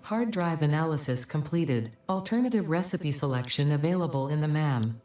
Hard drive analysis completed. Alternative recipe selection available in the MAM.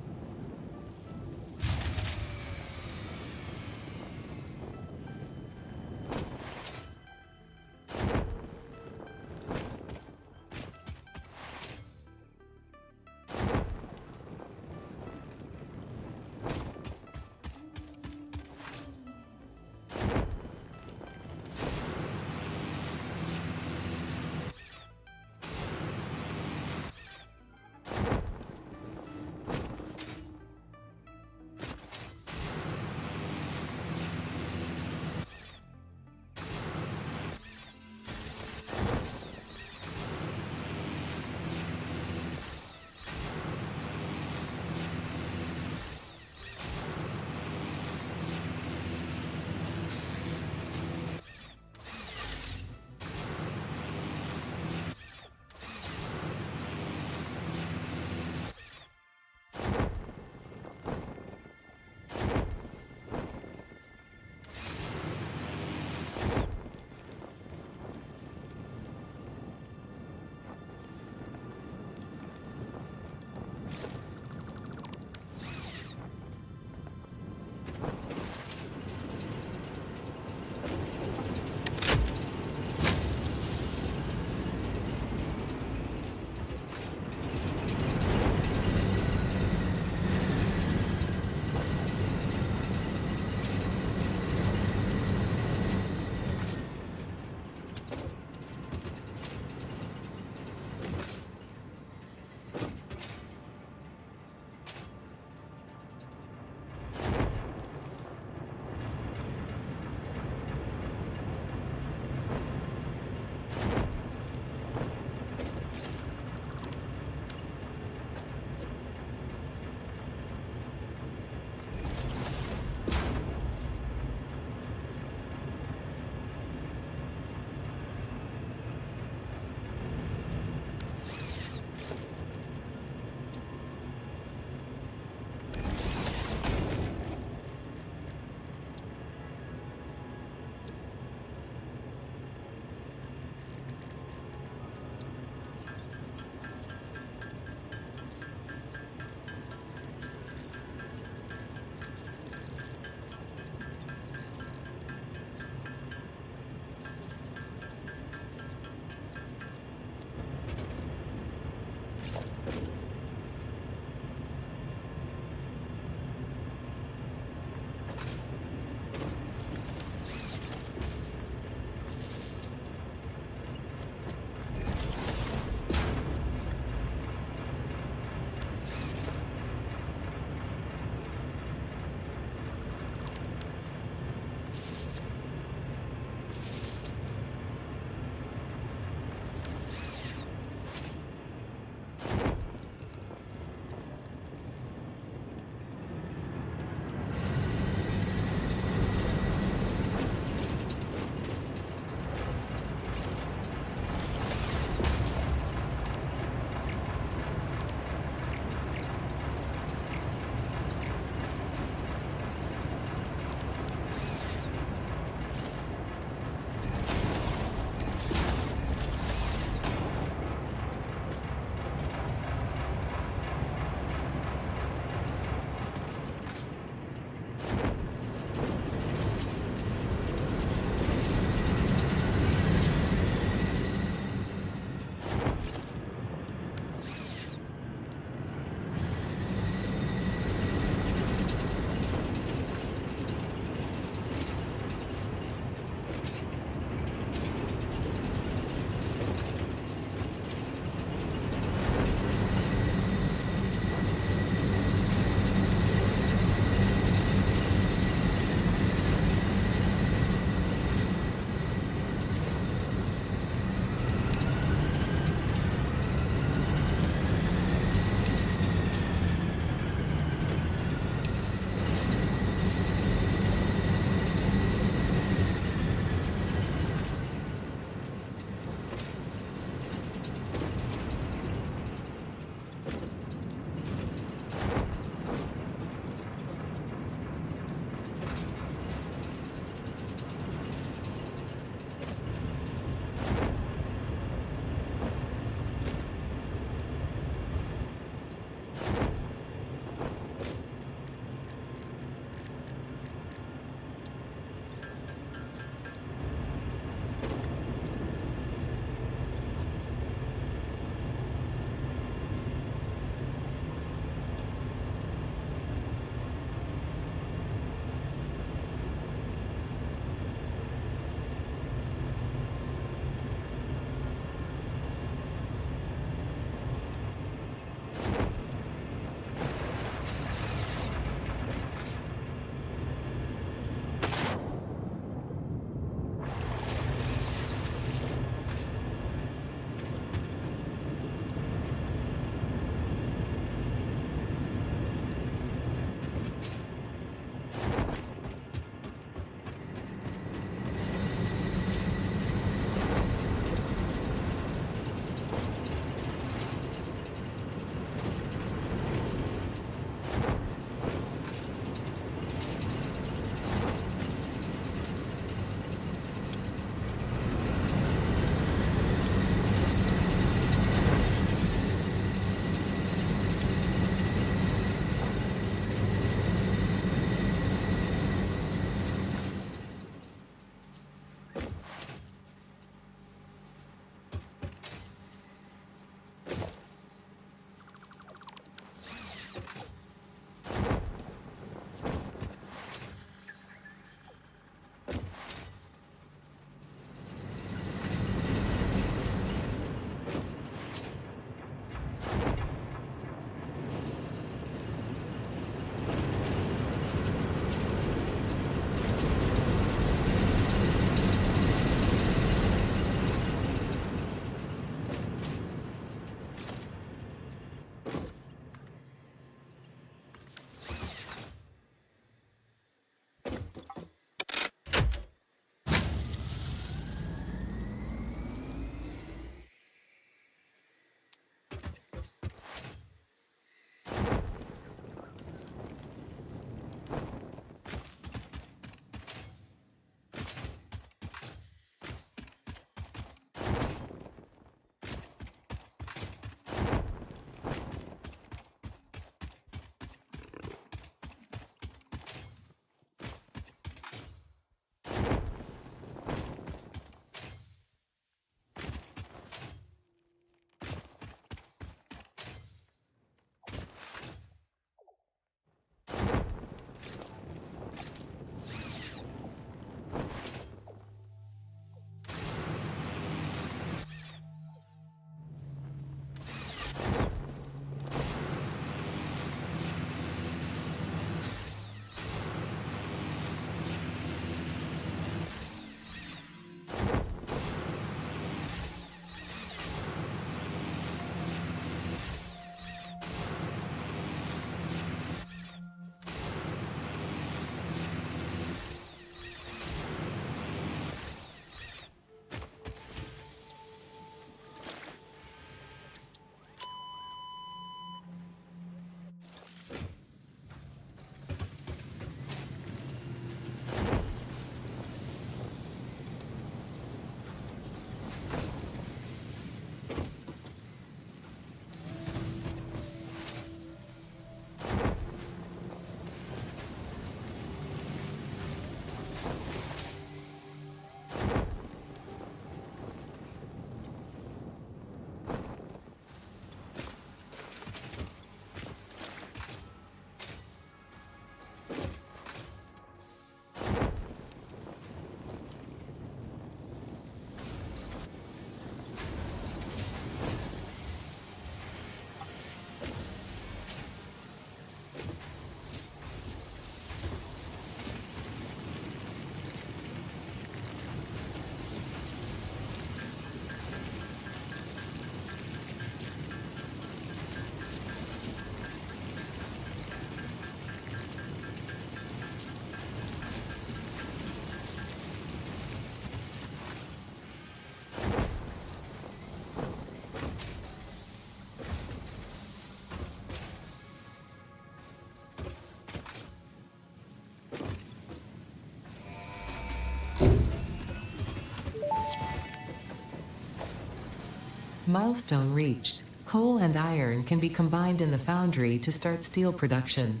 Milestone reached. Coal and iron can be combined in the foundry to start steel production.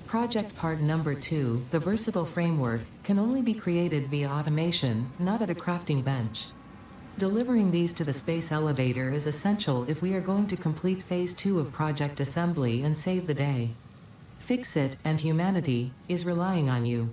Project part number 2, the versatile framework, can only be created via automation, not at a crafting bench. Delivering these to the space elevator is essential if we are going to complete phase 2 of project assembly and save the day. Fix it, and humanity is relying on you.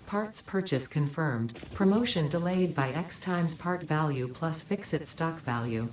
Parts purchase confirmed. Promotion delayed by X times part value plus fix-it stock value.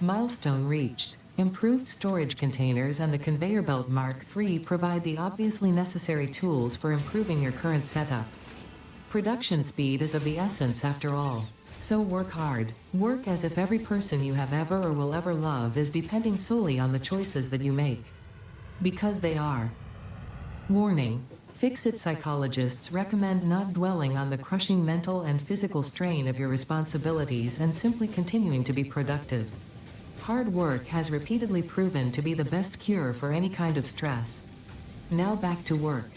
Milestone reached. Improved storage containers and the conveyor belt Mark III provide the obviously necessary tools for improving your current setup. Production speed is of the essence after all. So work hard. Work as if every person you have ever or will ever love is depending solely on the choices that you make. Because they are. Warning. Fix-it psychologists recommend not dwelling on the crushing mental and physical strain of your responsibilities and simply continuing to be productive. Hard work has repeatedly proven to be the best cure for any kind of stress. Now back to work.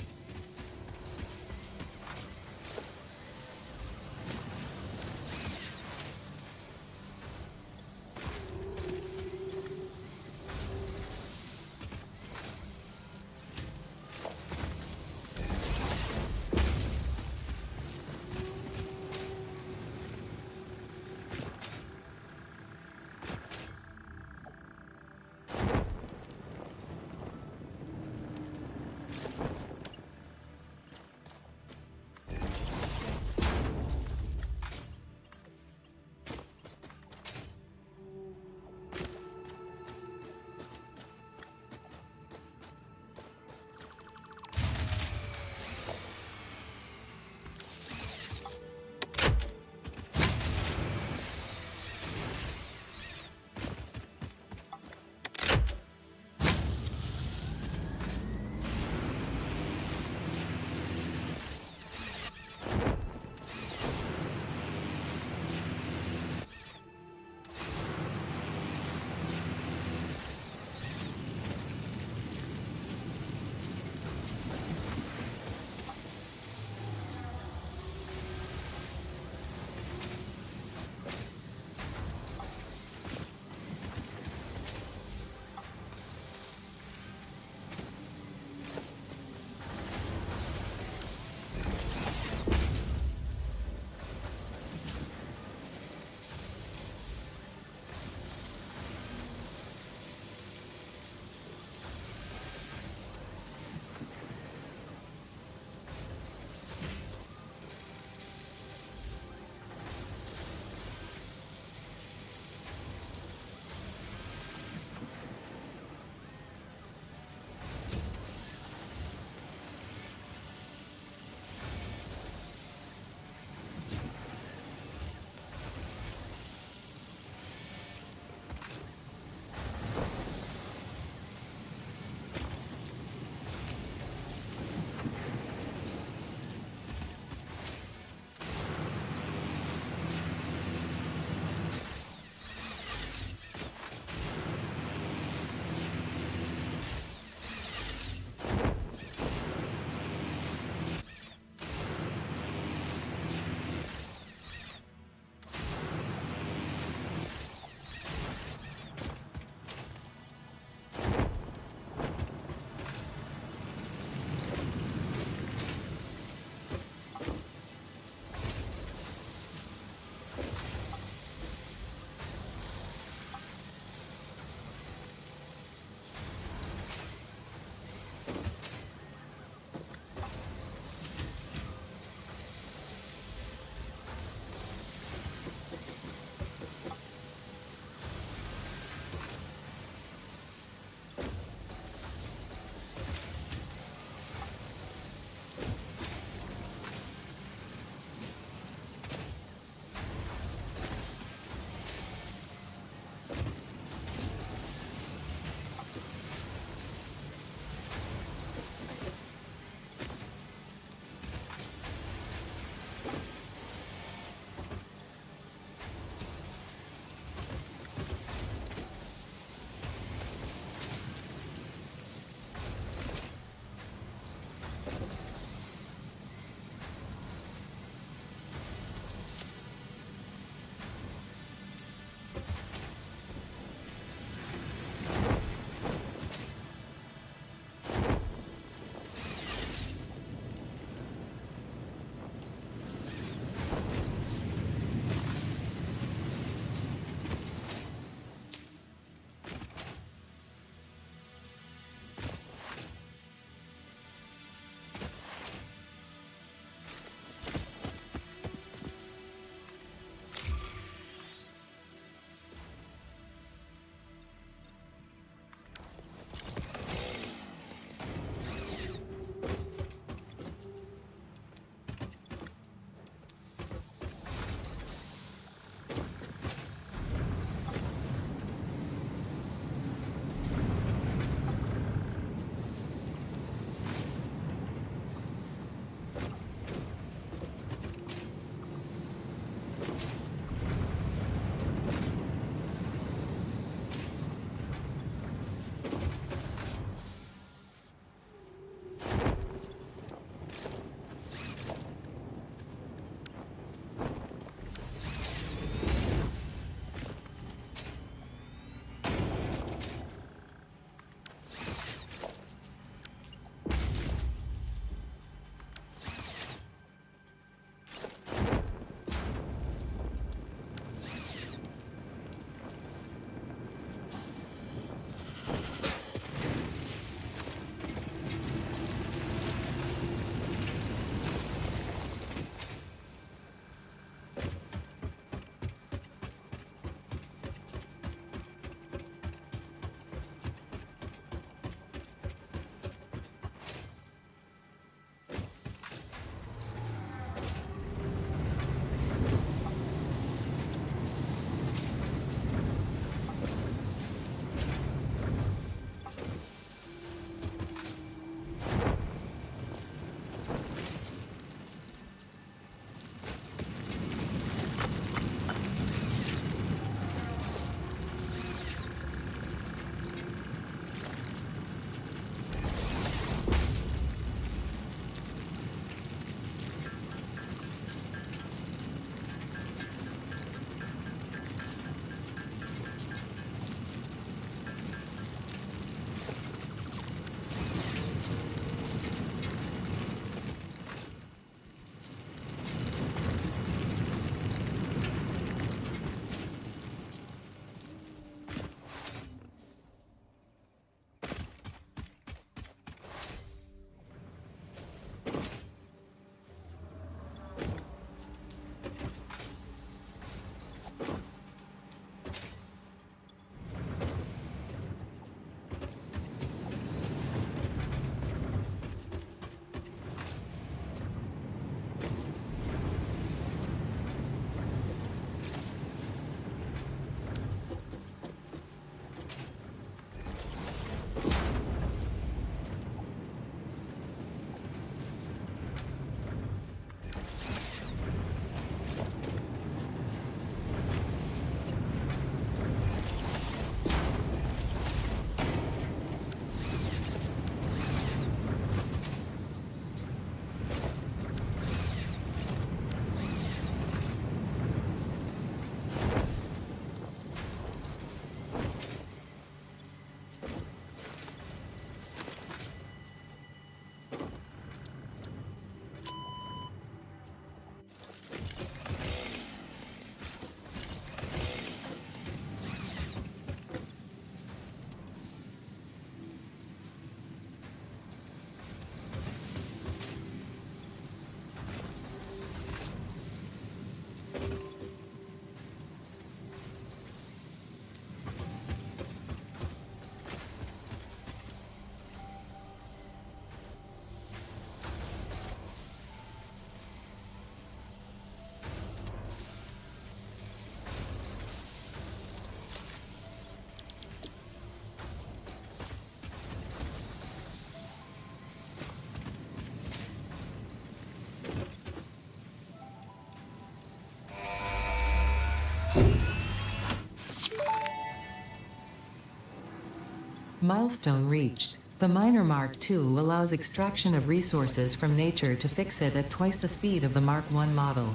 Milestone reached. The Miner Mark II allows extraction of resources from nature to fix it at twice the speed of the Mark I model.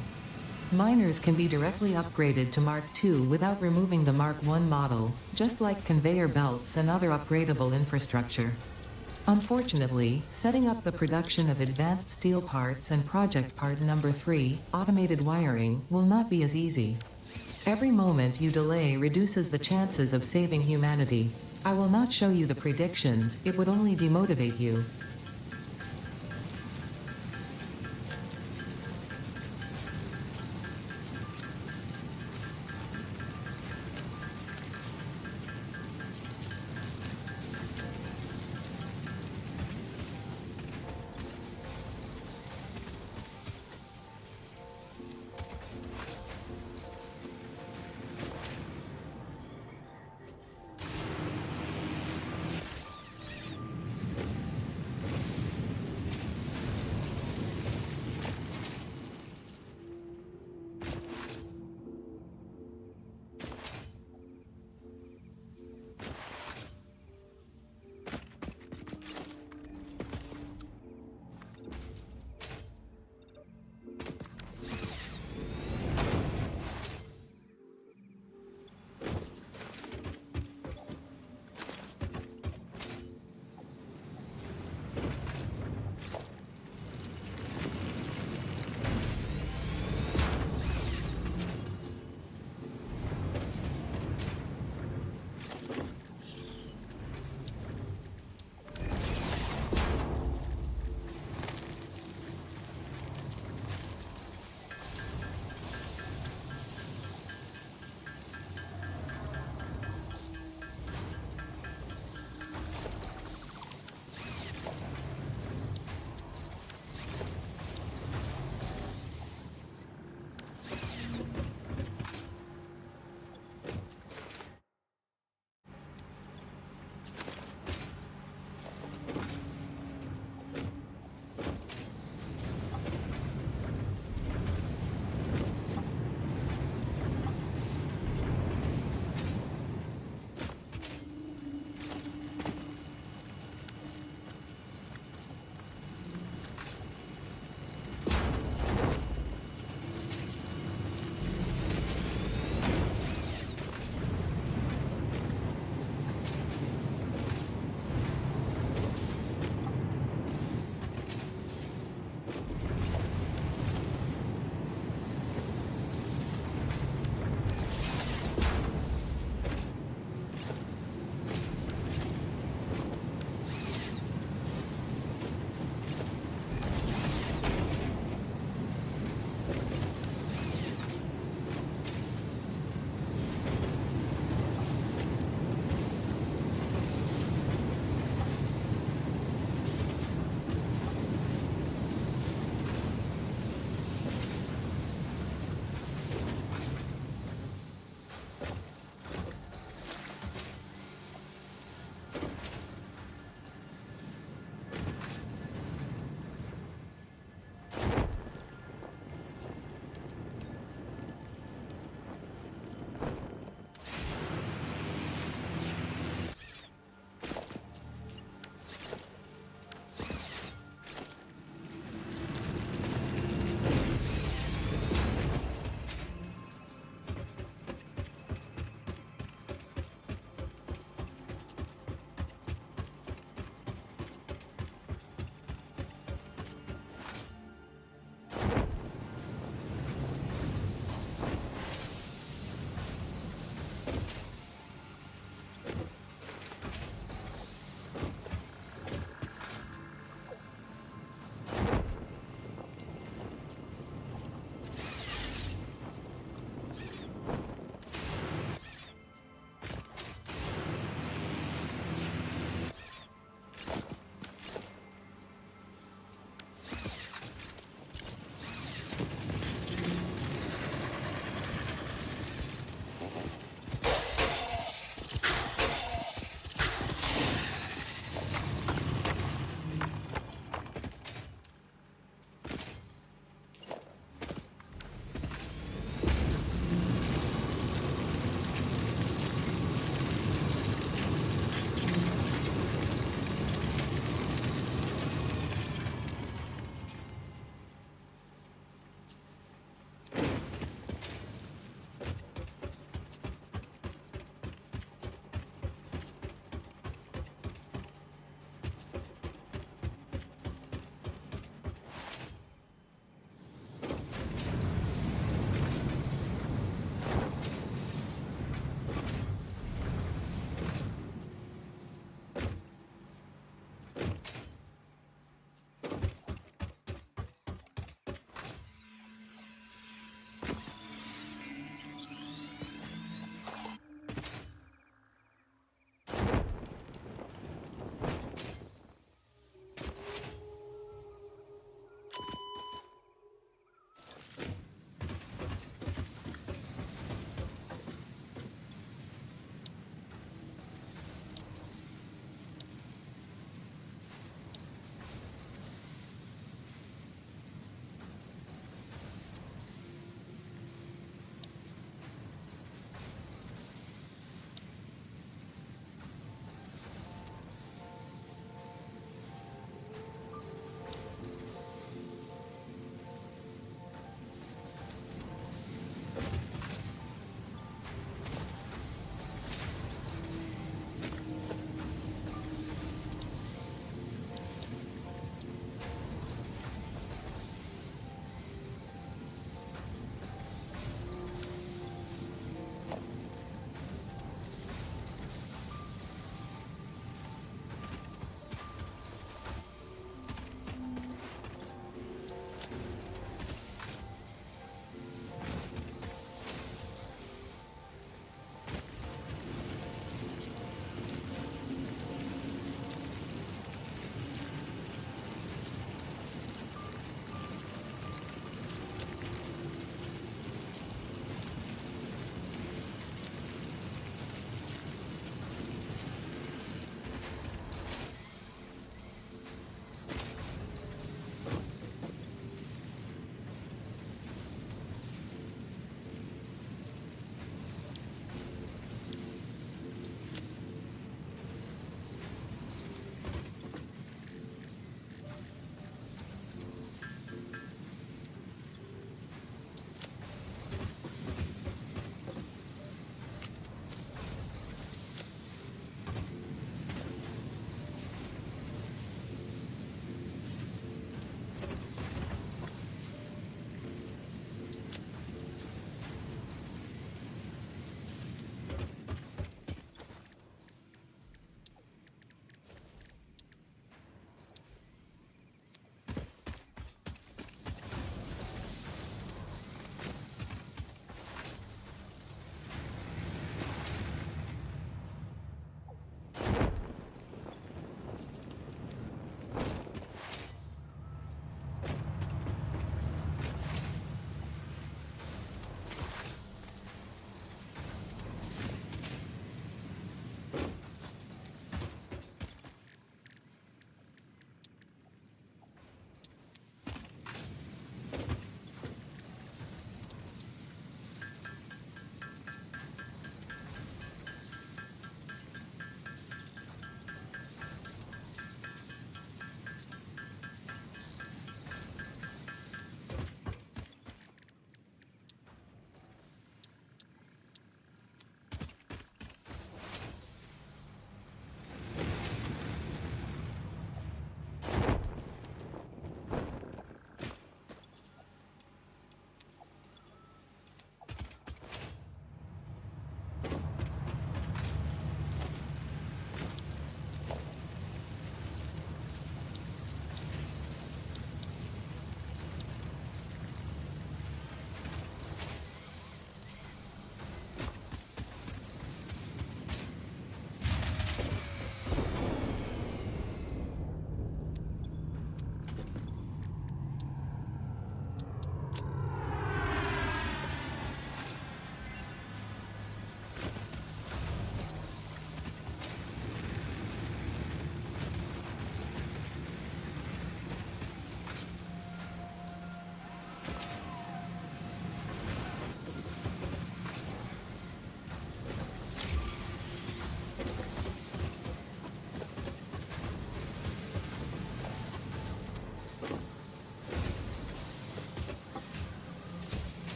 Miners can be directly upgraded to Mark II without removing the Mark I model, just like conveyor belts and other upgradable infrastructure. Unfortunately, setting up the production of advanced steel parts and project part number 3, automated wiring, will not be as easy. Every moment you delay reduces the chances of saving humanity. I will not show you the predictions, it would only demotivate you.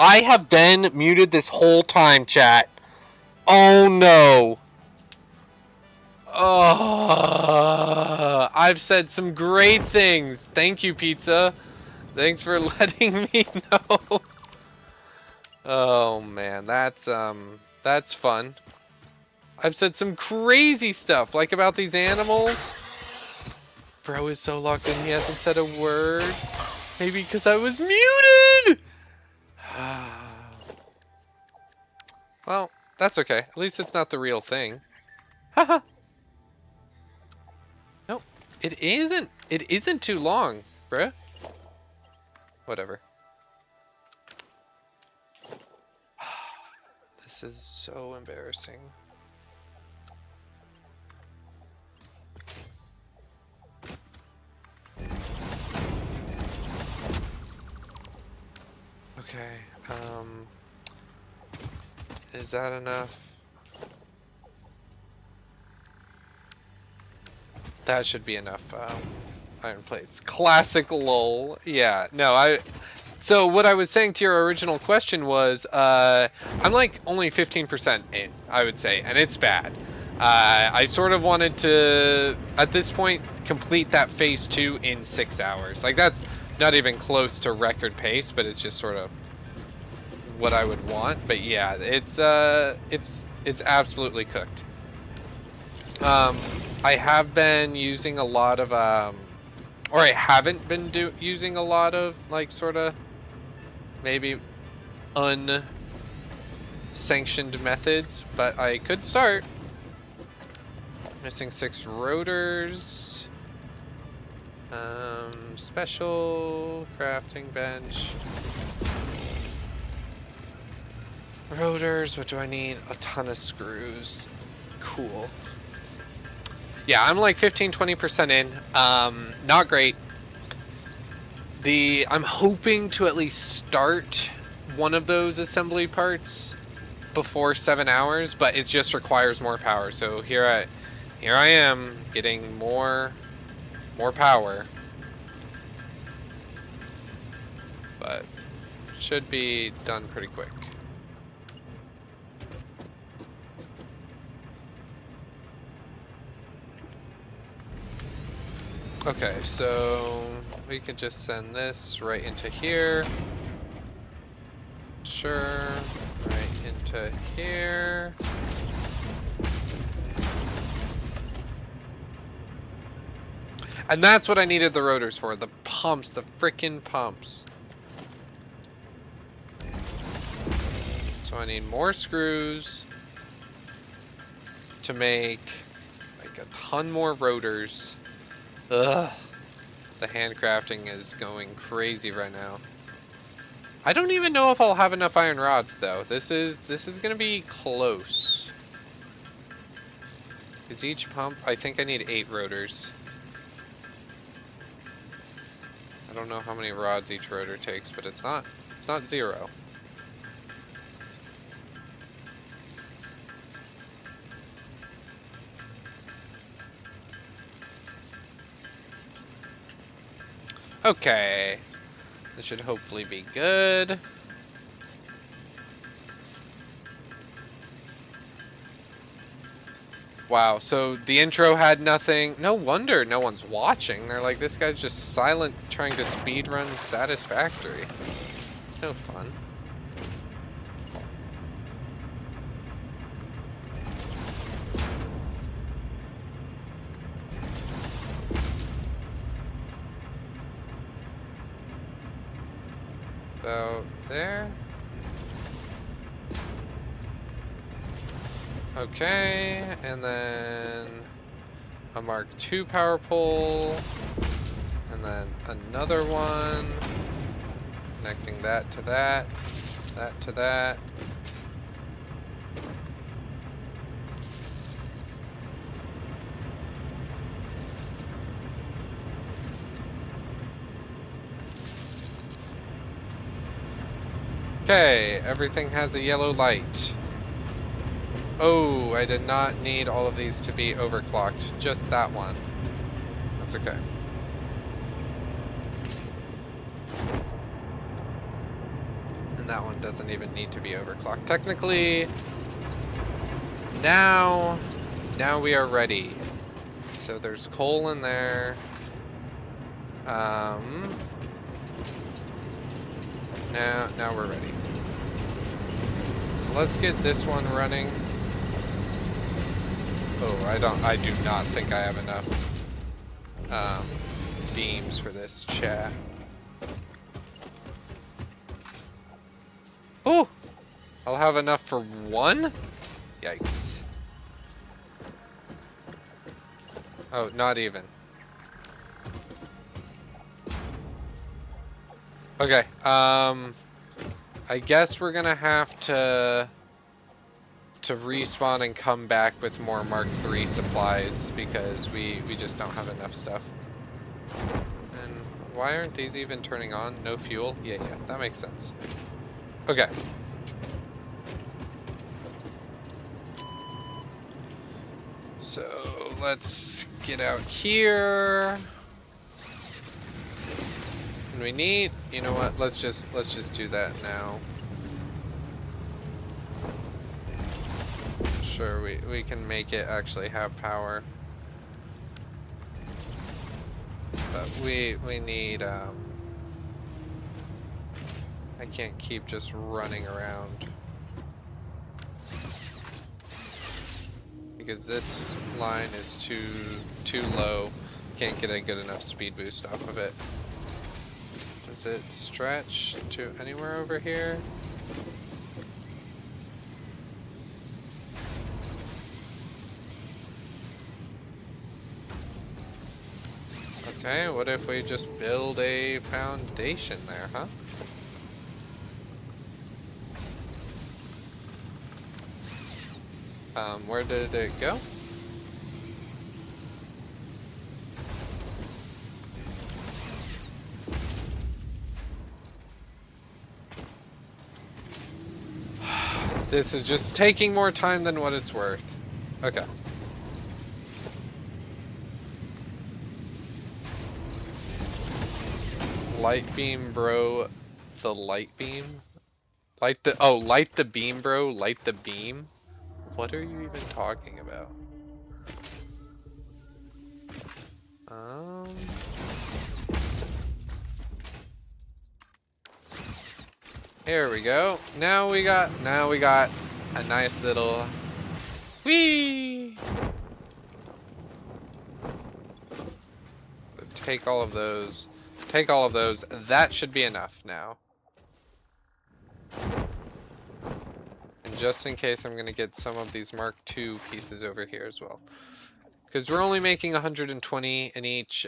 I have been muted this whole time, chat. Oh no. Oh, I've said some great things. Thank you, pizza. Thanks for letting me know. Oh man, that's fun. I've said some crazy stuff, like about these animals. Bro is so locked in, he hasn't said a word. Maybe because I was muted! Well, that's okay. At least it's not the real thing. Haha. Nope. It isn't. It isn't too long, bruh. Whatever. This is so embarrassing. Okay, is that enough? That should be enough, iron plates. Classic lol. Yeah, no, so what I was saying to your original question was, I'm like only 15% in, I would say, and it's bad. I sort of wanted to, at this point, complete that phase 2 in 6 hours. Like, that's not even close to record pace, but it's just sort of what I would want. But yeah, it's absolutely cooked. I have been using a lot of, or I haven't been using a lot of, like, sort of, maybe unsanctioned methods, but I could start. Missing 6 rotors. Special crafting bench. Rotors, what do I need? A ton of screws. Cool. Yeah, I'm like 15-20% in. Not great. I'm hoping to at least start one of those assembly parts before 7 hours, but it just requires more power. So here I am getting more power, but should be done pretty quick. Okay, so we can just send this right into here. Sure, right into here. And that's what I needed the rotors for, the pumps, the frickin' pumps. So I need more screws to make like a ton more rotors. Ugh. The handcrafting is going crazy right now. I don't even know if I'll have enough iron rods though. This is gonna be close. Is each pump? I think I need 8 rotors. I don't know how many rods each rotor takes, but it's not 0. Okay, this should hopefully be good. Wow, so the intro had nothing. No wonder no one's watching. They're like, this guy's just silent trying to speedrun Satisfactory. It's no fun. About there. Okay, and then a Mark II power pole, and then another one, connecting that to that, that to that. Okay, everything has a yellow light. Oh, I did not need all of these to be overclocked, just that one. That's okay. And And that one doesn't even need to be overclocked. Technically, now we are ready. So there's coal in there. Now we're ready. So let's get this one running. Oh, I do not think I have enough beams for this chat. Oh, I'll have enough for one? Yikes. Oh, not even. Okay, I guess we're gonna have to respawn and come back with more Mark III supplies because we just don't have enough stuff. And why aren't these even turning on? No fuel? Yeah, that makes sense. Okay. So let's get out here. And we need, you know what? Let's just do that now. Sure, we can make it actually have power. But we need I can't keep just running around. Because this line is too low. Can't get a good enough speed boost off of it. Does it stretch to anywhere over here? Okay, what if we just build a foundation there, huh? Where did it go? This is just taking more time than what it's worth. Okay. Light beam, bro. The light beam? Light the beam, bro. Light the beam? What are you even talking about? Here we go. Now we got a nice little whee. Take all of those. Take all of those. That should be enough now. And just in case, I'm gonna get some of these Mark II pieces over here as well. Because we're only making 120 in each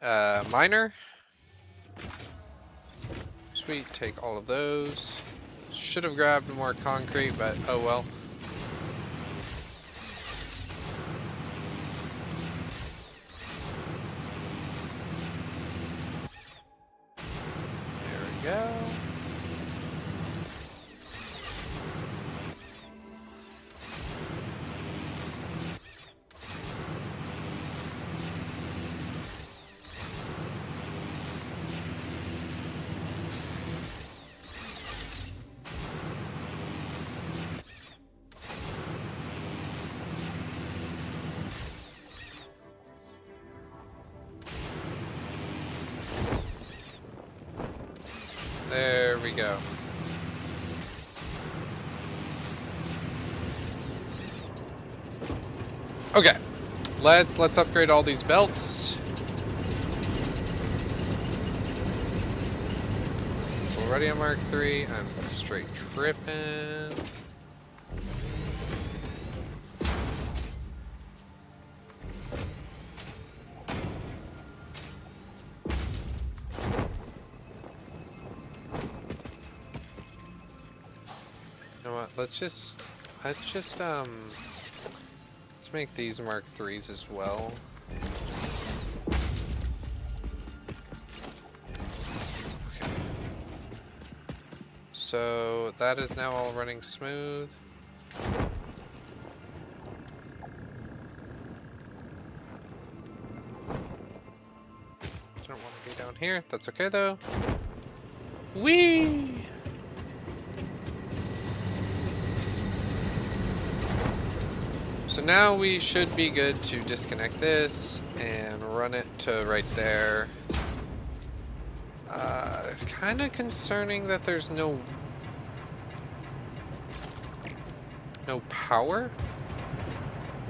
miner. Sweet, take all of those. Should have grabbed more concrete, but oh well. There we go. There we go. Okay, let's upgrade all these belts. It's already a Mark III. I'm straight tripping. You know what? Let's make these Mark IIIs as well. Okay. So that is now all running smooth. Don't want to be down here. That's okay though. Whee! So now we should be good to disconnect this and run it to right there. Kind of concerning that there's no power?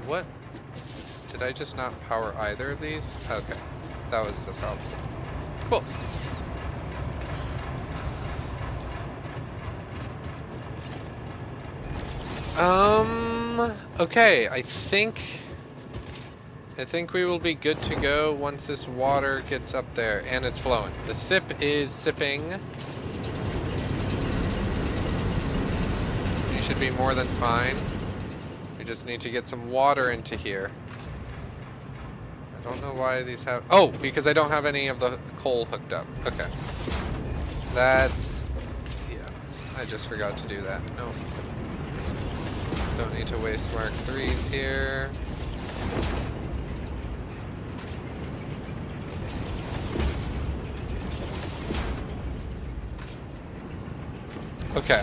What? Did I just not power either of these? Okay, that was the problem. Cool. Okay, I think we will be good to go once this water gets up there and it's flowing. The sip is sipping. You should be more than fine. We just need to get some water into here. I don't know why these have... Oh, because I don't have any of the coal hooked up. Okay. That's... Yeah, I just forgot to do that. No. Don't need to waste Mark 3s here. Okay.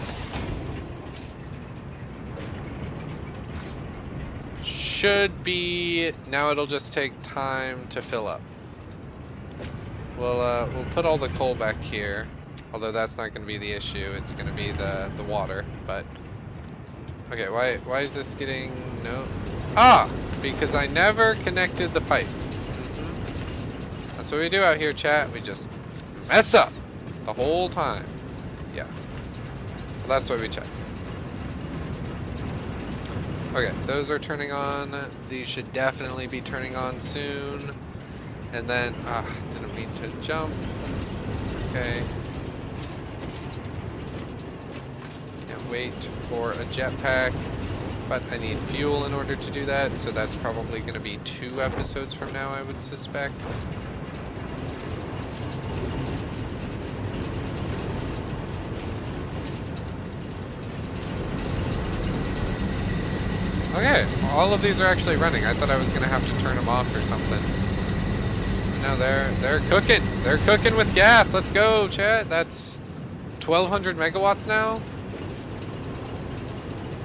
Should be... Now it'll just take time to fill up. We'll put all the coal back here. Although that's not going to be the issue. It's going to be the water, but... Okay, why is this getting... No... Ah! Because I never connected the pipe. That's what we do out here, chat. We just mess up the whole time. Yeah. Well, that's what we check. Okay, those are turning on. These should definitely be turning on soon. And then... didn't mean to jump. It's okay. Wait for a jetpack, but I need fuel in order to do that, so that's probably going to be 2 episodes from now, I would suspect. Okay, all of these are actually running. I thought I was going to have to turn them off or something. No, they're cooking. They're cooking with gas. Let's go, chat. That's 1,200 megawatts now.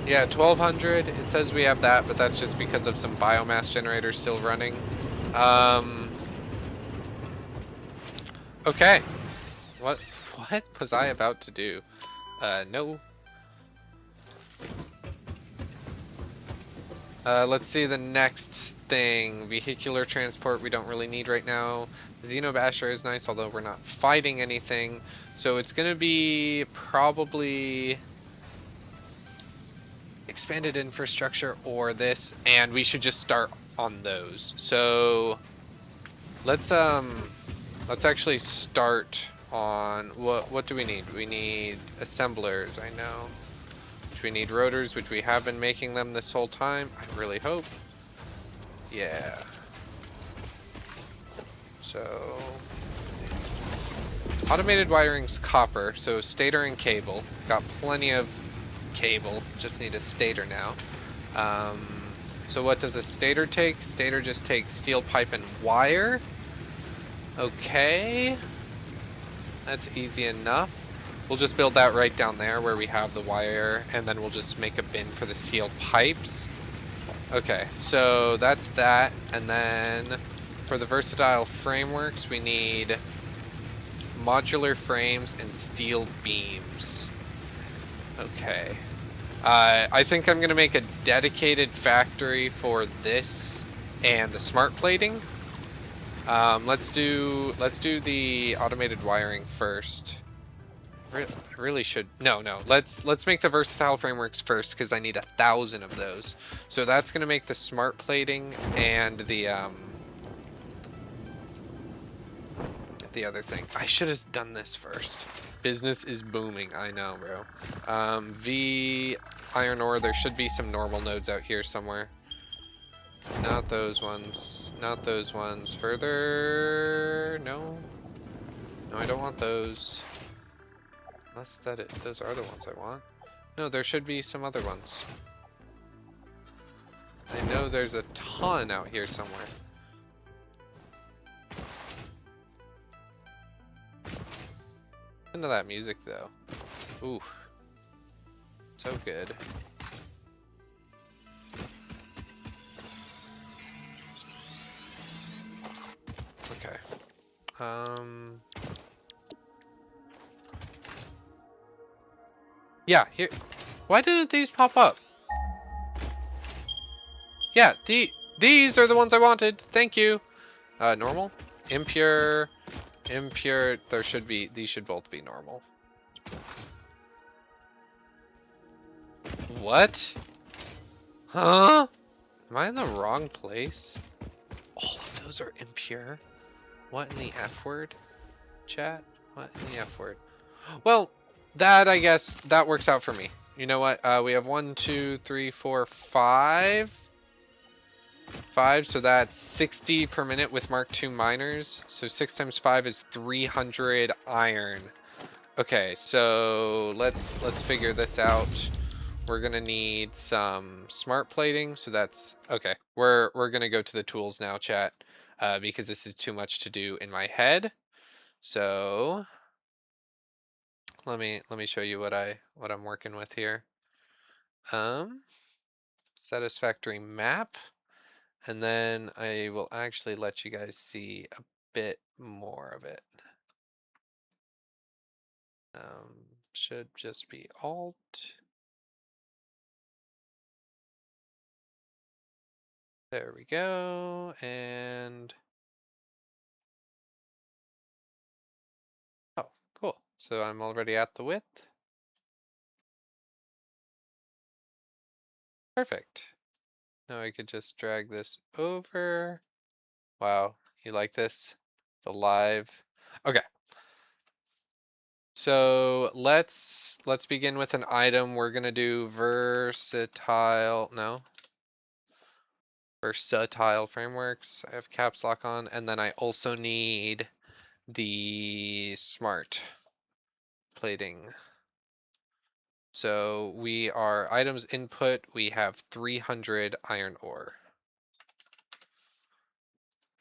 Yeah, 1,200. It says we have that, but that's just because of some biomass generators still running. Okay. What was I about to do? No. Let's see the next thing. Vehicular transport we don't really need right now. Xenobasher is nice, although we're not fighting anything. So it's gonna be probably... expanded infrastructure or this, and we should just start on those. So let's actually start on what do we need? We need assemblers, I know. We need rotors, which we have been making them this whole time. I really hope. Yeah. So automated wiring's copper, so stator and cable. Got plenty of cable, just need a stator now. So what does a stator take? Stator just takes steel pipe and wire. Okay, that's easy enough. We'll just build that right down there where we have the wire, and then we'll just make a bin for the steel pipes. Okay, so that's that, and then for the versatile frameworks we need modular frames and steel beams. Okay. I think I'm gonna make a dedicated factory for this and the smart plating. Let's do the automated wiring first. Really should no. Let's make the versatile frameworks first because I need 1,000 of those. So that's gonna make the smart plating and the other thing. I should have done this first. Business is booming. I know, bro. V iron ore. There should be some normal nodes out here somewhere. Not those ones. Not those ones. Further. No. No, I don't want those. Unless those are the ones I want. No, there should be some other ones. I know there's a ton out here somewhere. to that music though. Ooh, so good. Okay. Yeah, here. Why didn't these pop up? Yeah, these are the ones I wanted. Thank you. Normal, impure, impure. These should both be normal. What? Huh? Am I in the wrong place? All of those are impure. What in the F word? Chat? What in the F word? Well, that I guess that works out for me. You know what? We have 1, 2, 3, 4, 5. 5, so that's 60 per minute with Mark II miners. So 6 times 5 is 300 iron. Okay, so let's figure this out. We're gonna need some smart plating, so that's okay. We're gonna go to the tools now, chat, because this is too much to do in my head. So let me show you what I'm working with here. Satisfactory map, and then I will actually let you guys see a bit more of it. Should just be Alt. There we go, and oh, cool. So I'm already at the width. Perfect. Now I could just drag this over. Wow, you like this? The live. Okay. So let's begin with an item. We're gonna do versatile. No. Versatile frameworks. I have caps lock on, and then I also need the smart plating. So we are items input. We have 300 iron ore.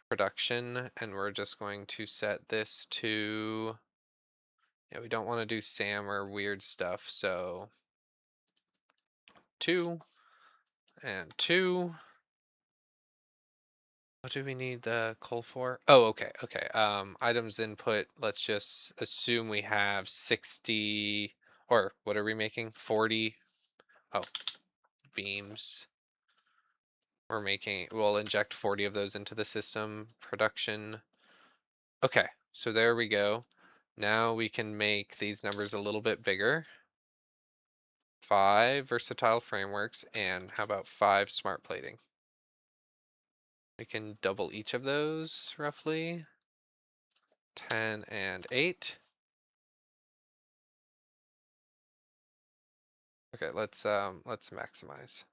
Production, and we're just going to set this to, yeah, we don't want to do SAM or weird stuff, so 2 and 2. What do we need the coal for? Oh, okay, okay. Items input, let's just assume we have 60, or what are we making? 40, oh, beams. We'll inject 40 of those into the system. Production. Okay, so there we go. Now we can make these numbers a little bit bigger. 5 versatile frameworks, and how about 5 smart plating? We can double each of those roughly. 10 and 8. Okay, let's maximize.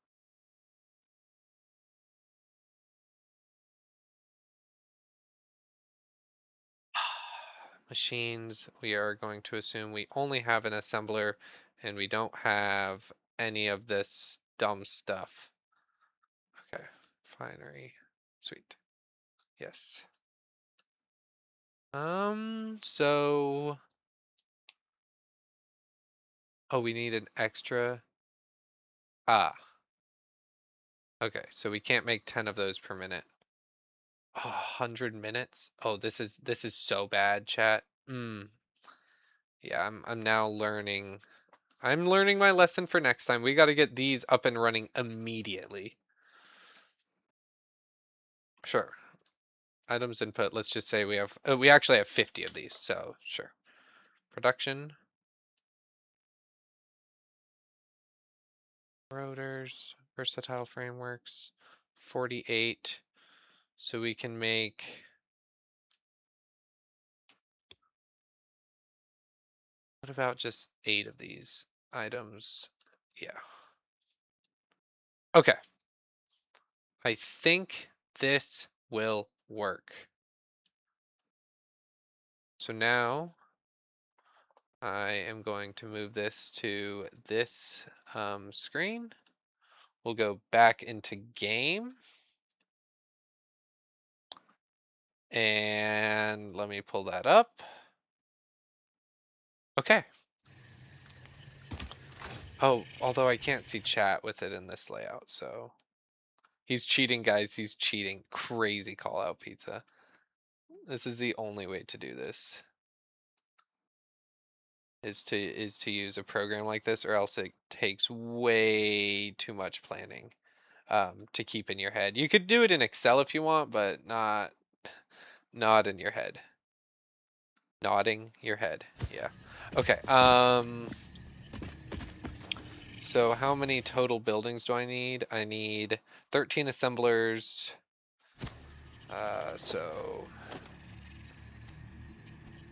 Machines, we are going to assume we only have an assembler and we don't have any of this dumb stuff. Okay, finery, sweet, yes. So, oh, we need an extra, okay, so we can't make 10 of those per minute. Oh, 100 minutes? Oh, this is so bad, chat. Yeah, I'm now learning. I'm learning my lesson for next time. We got to get these up and running immediately. Sure. Items input, let's just say we actually have 50 of these, so sure. Production. Rotors, versatile frameworks, 48. So we can make, what about just 8 of these items? Yeah. Okay. I think this will work. So now I am going to move this to this screen. We'll go back into game. And let me pull that up. Okay. Oh, although I can't see chat with it in this layout, so. He's cheating, guys. He's cheating. Crazy call out pizza. This is the only way to do this. Is to use a program like this, or else it takes way too much planning to keep in your head. You could do it in Excel if you want, but not in your head. Nodding your head. Yeah. Okay. So how many total buildings do I need? I need 13 assemblers. So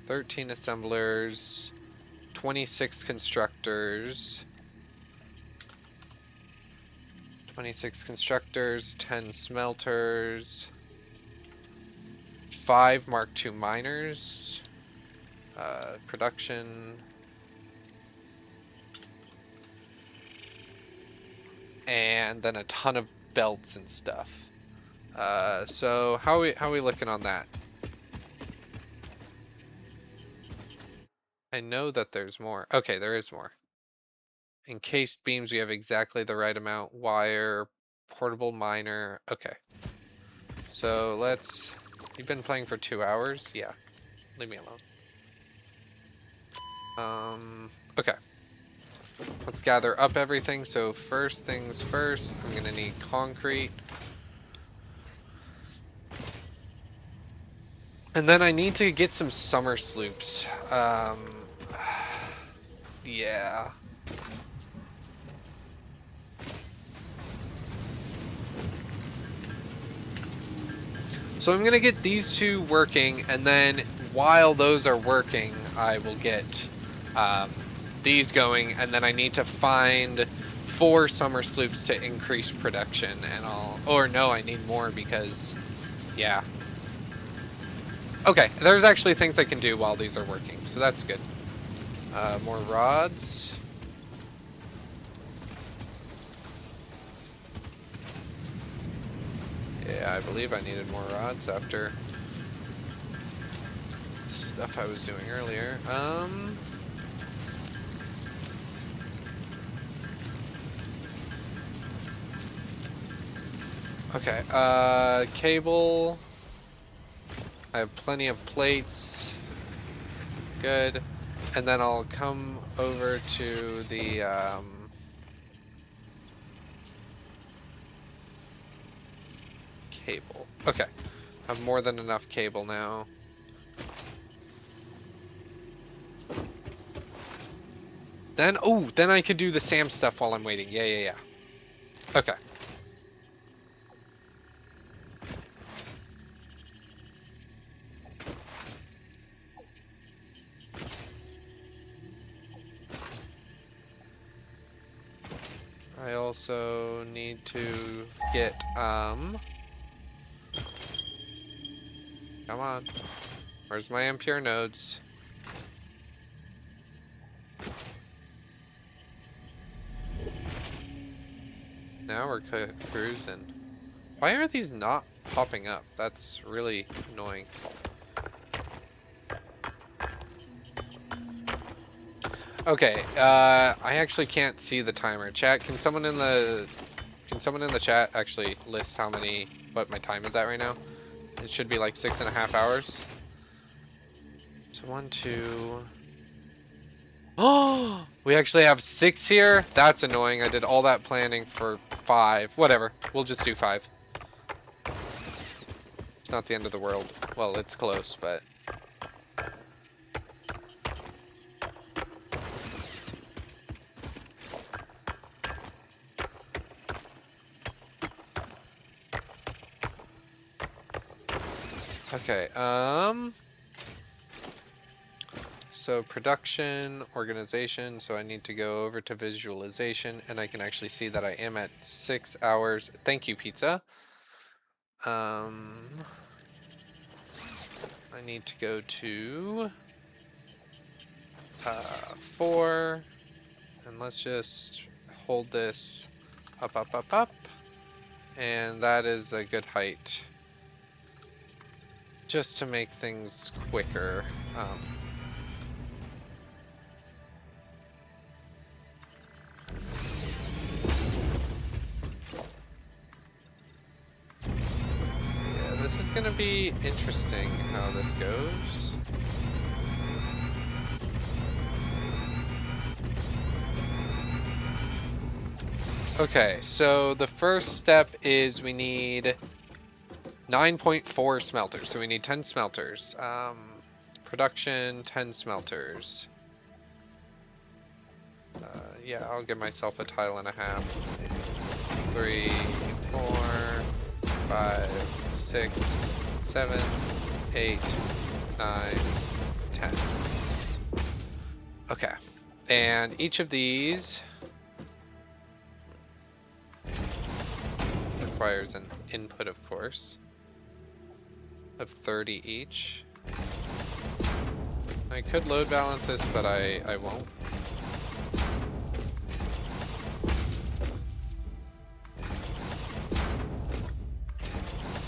13 assemblers, 26 constructors, 10 smelters, 5 Mark II miners, production, and then a ton of belts and stuff. So how are we looking on that? I know that there's more. Okay, there is more. Encased beams, we have exactly the right amount. Wire, portable miner. Okay. So let's. You've been playing for 2 hours? Yeah. Leave me alone. Okay. Let's gather up everything. So first things first, I'm gonna need concrete. And then I need to get some summer sloops. Yeah. So I'm gonna get these 2 working, and then while those are working, I will get these going, and then I need to find 4 summer sloops to increase production, and no, I need more because, yeah. Okay, there's actually things I can do while these are working, so that's good. More rods. Yeah, I believe I needed more rods after the stuff I was doing earlier. Okay, cable. I have plenty of plates. Good. And then I'll come over to the, cable. Okay. I have more than enough cable now. Then I could do the SAM stuff while I'm waiting. Yeah. Okay. I also need to get, come on. Where's my Ampere nodes? Now we're cruising. Why are these not popping up? That's really annoying. Okay, I actually can't see the timer. Chat, can someone in the chat actually list what my time is at right now? It should be like 6.5 hours. So 1, 2. Oh, we actually have 6 here? That's annoying. I did all that planning for 5. Whatever, we'll just do 5. It's not the end of the world. Well, it's close, but. Okay, so production, organization, so I need to go over to visualization, and I can actually see that I am at 6 hours. Thank you, pizza. I need to go to 4, and let's just hold this up, and that is a good height. Just to make things quicker. gonna be interesting how this goes. Okay, so the first step is we need 9.4 smelters. So we need 10 smelters. Production, 10 smelters. Yeah, I'll give myself a tile and a half. 3, 4, 5, 6, 7, 8, 9, 10. Okay, and each of these requires an input, of course, of 30 each. I could load balance this, but I won't.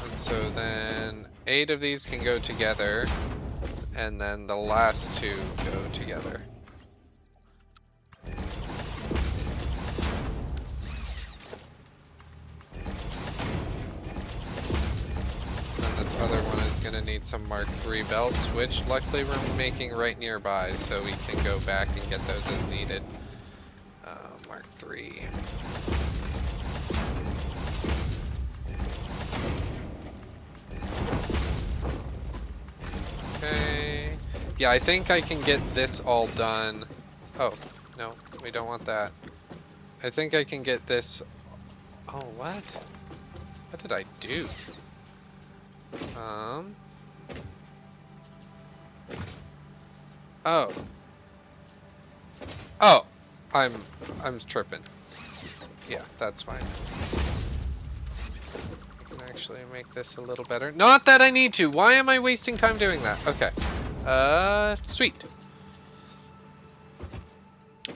And so then 8 of these can go together, and then the last 2 go together. Other one is going to need some Mark III belts, which luckily we're making right nearby, so we can go back and get those as needed. Mark III. Okay. Yeah, I think I can get this all done. Oh, no, we don't want that. I think I can get this. Oh, what? What did I do? Oh. Oh, I'm tripping. Yeah, that's fine. I can actually make this a little better. Not that I need to. Why am I wasting time doing that? Okay. Sweet.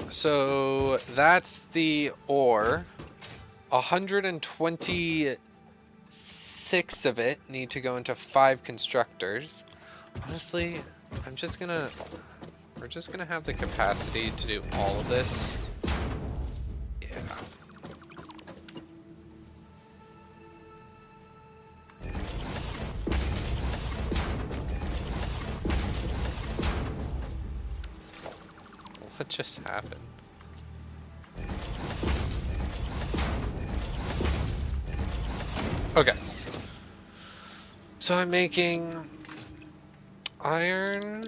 So that's the ore. 126 of it need to go into 5 constructors. Honestly, we're just gonna have the capacity to do all of this. Yeah. What just happened? Okay. So I'm making iron.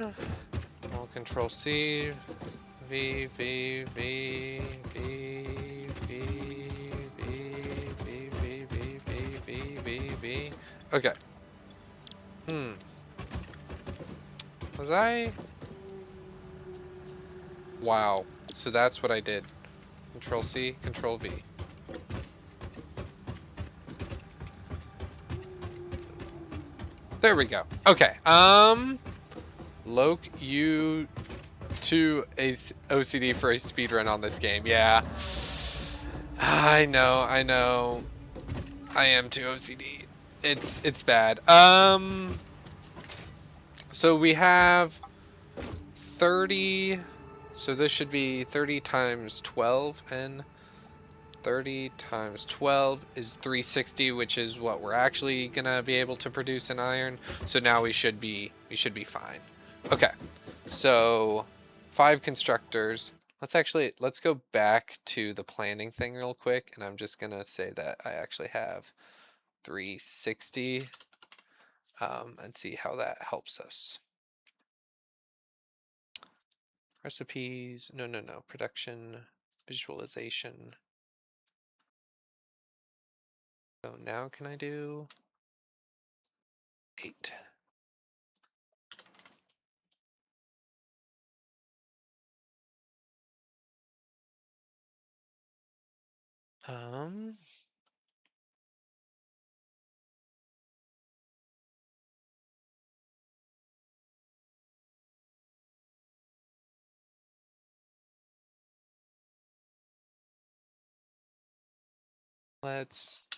I'll control C. V, V, V, V, V, V, V, V, V, V, V, V. Okay. Was I? Wow. So that's what I did. Control C, Control V. There we go. Okay. Loke, you to a OCD for a speedrun on this game. Yeah. I know. I am too OCD. It's bad. So we have 30. So this should be 30 times 12, and 30 times 12 is 360, which is what we're actually gonna be able to produce in iron. So now we should be fine. Okay. So 5 constructors. Let's go back to the planning thing real quick, and I'm just gonna say that I actually have 360, and see how that helps us. Recipes, no, production, visualization. So now can I do 8?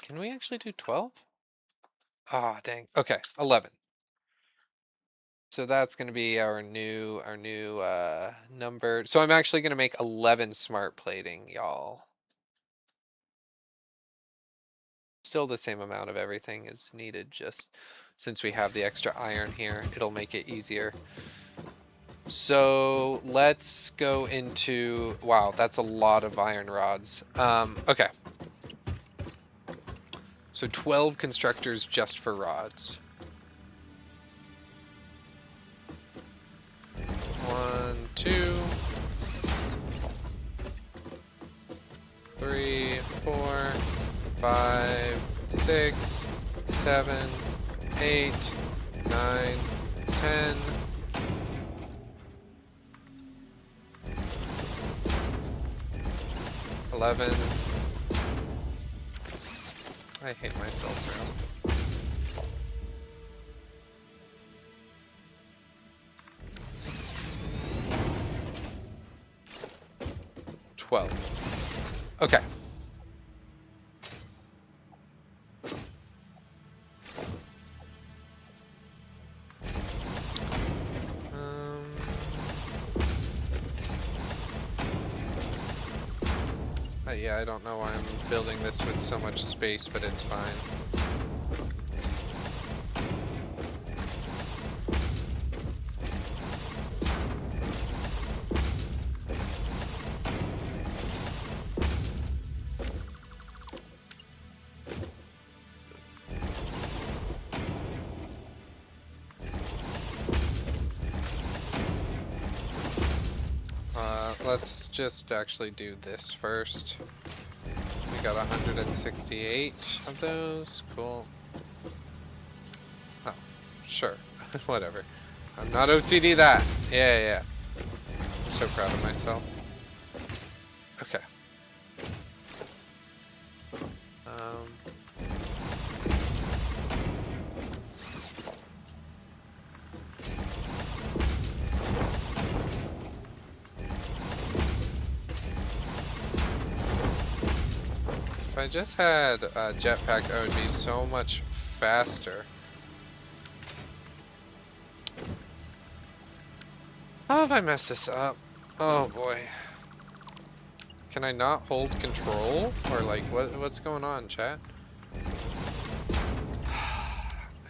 Can we actually do 12? Ah, dang. Okay, 11. So that's going to be our new number. So I'm actually going to make 11 smart plating, y'all. Still the same amount of everything is needed, just since we have the extra iron here, it'll make it easier. So let's go into, wow, that's a lot of iron rods. Okay. So 12 constructors just for rods. 1, 2, 3, 4, 5, 6, 7, 8, 9, 10. 11. I hate myself now. 12. Okay. Yeah, I don't know why I'm building this with so much space, but it's fine. Let's just actually do this first. We got 168 of those. Cool. Oh, sure. Whatever. I'm not OCD that. Yeah. I'm so proud of myself. Okay. If I just had a jetpack, I would be so much faster. How have I messed this up? Oh boy. Can I not hold control? Or like, what's going on, chat?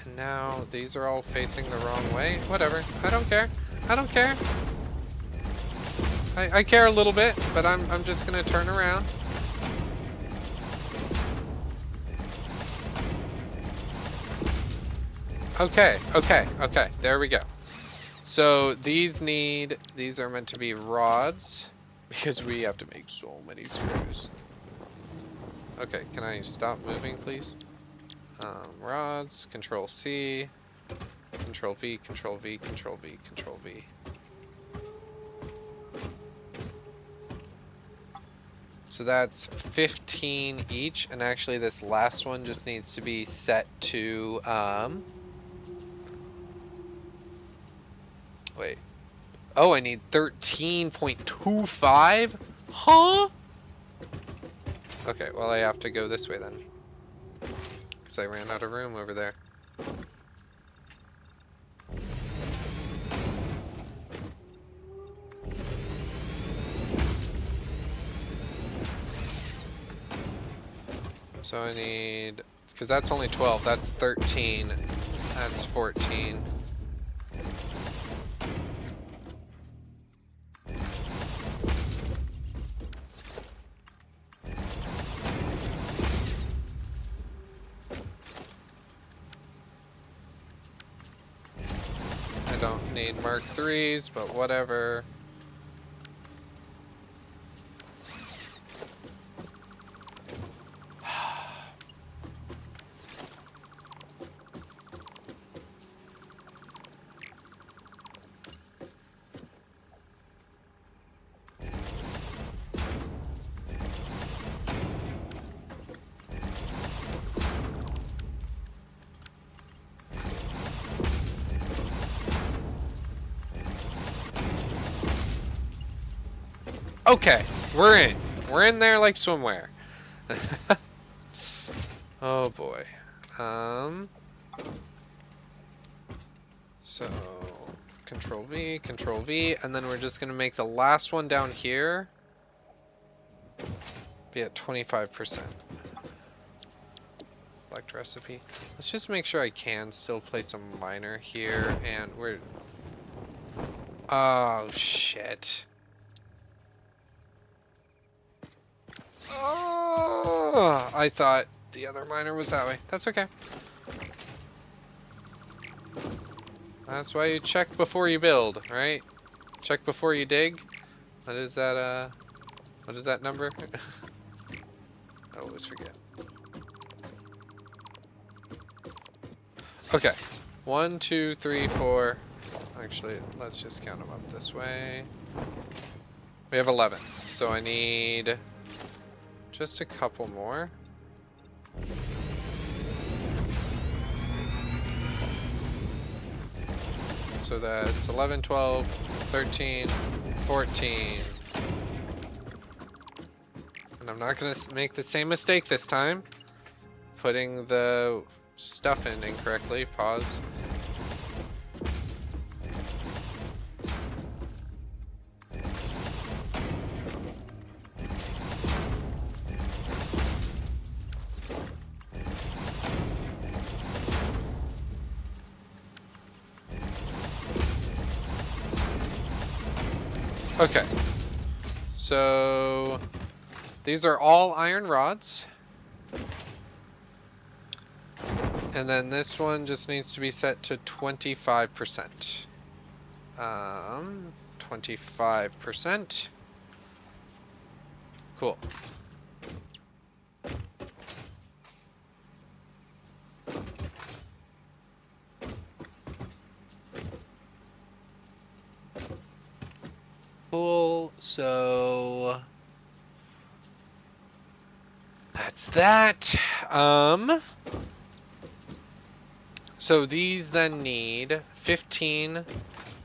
And now these are all facing the wrong way. Whatever. I don't care. I don't care. I care a little bit, but I'm just gonna turn around. Okay. There we go. So these are meant to be rods because we have to make so many screws. Okay, can I stop moving, please? Rods, Control C, Control V, Control V, Control V, Control V. So that's 15 each, and actually this last one just needs to be set to, wait. Oh, I need 13.25? Huh? Okay, well I have to go this way then. Because I ran out of room over there. So I need, because that's only 12, that's 13, that's 14. I don't need Mark 3s, but whatever. Okay, we're in. We're in there like swimwear. Oh boy. So Control V, and then we're just gonna make the last one down here be at 25%. select recipe. Let's just make sure I can still place a miner here, and we're... Oh, shit. Oh, I thought the other miner was that way. That's okay. That's why you check before you build, right? Check before you dig. What is that, what is that number? I always forget. Okay. 1, 2, 3, 4. Actually, let's just count them up this way. We have 11. So I need just a couple more. So that's 11, 12, 13, 14. And I'm not going to make the same mistake this time. Putting the stuff in incorrectly. Pause. Okay, so these are all iron rods, and then this one just needs to be set to 25%. 25%. Cool. Cool, so that's that. So these then need 15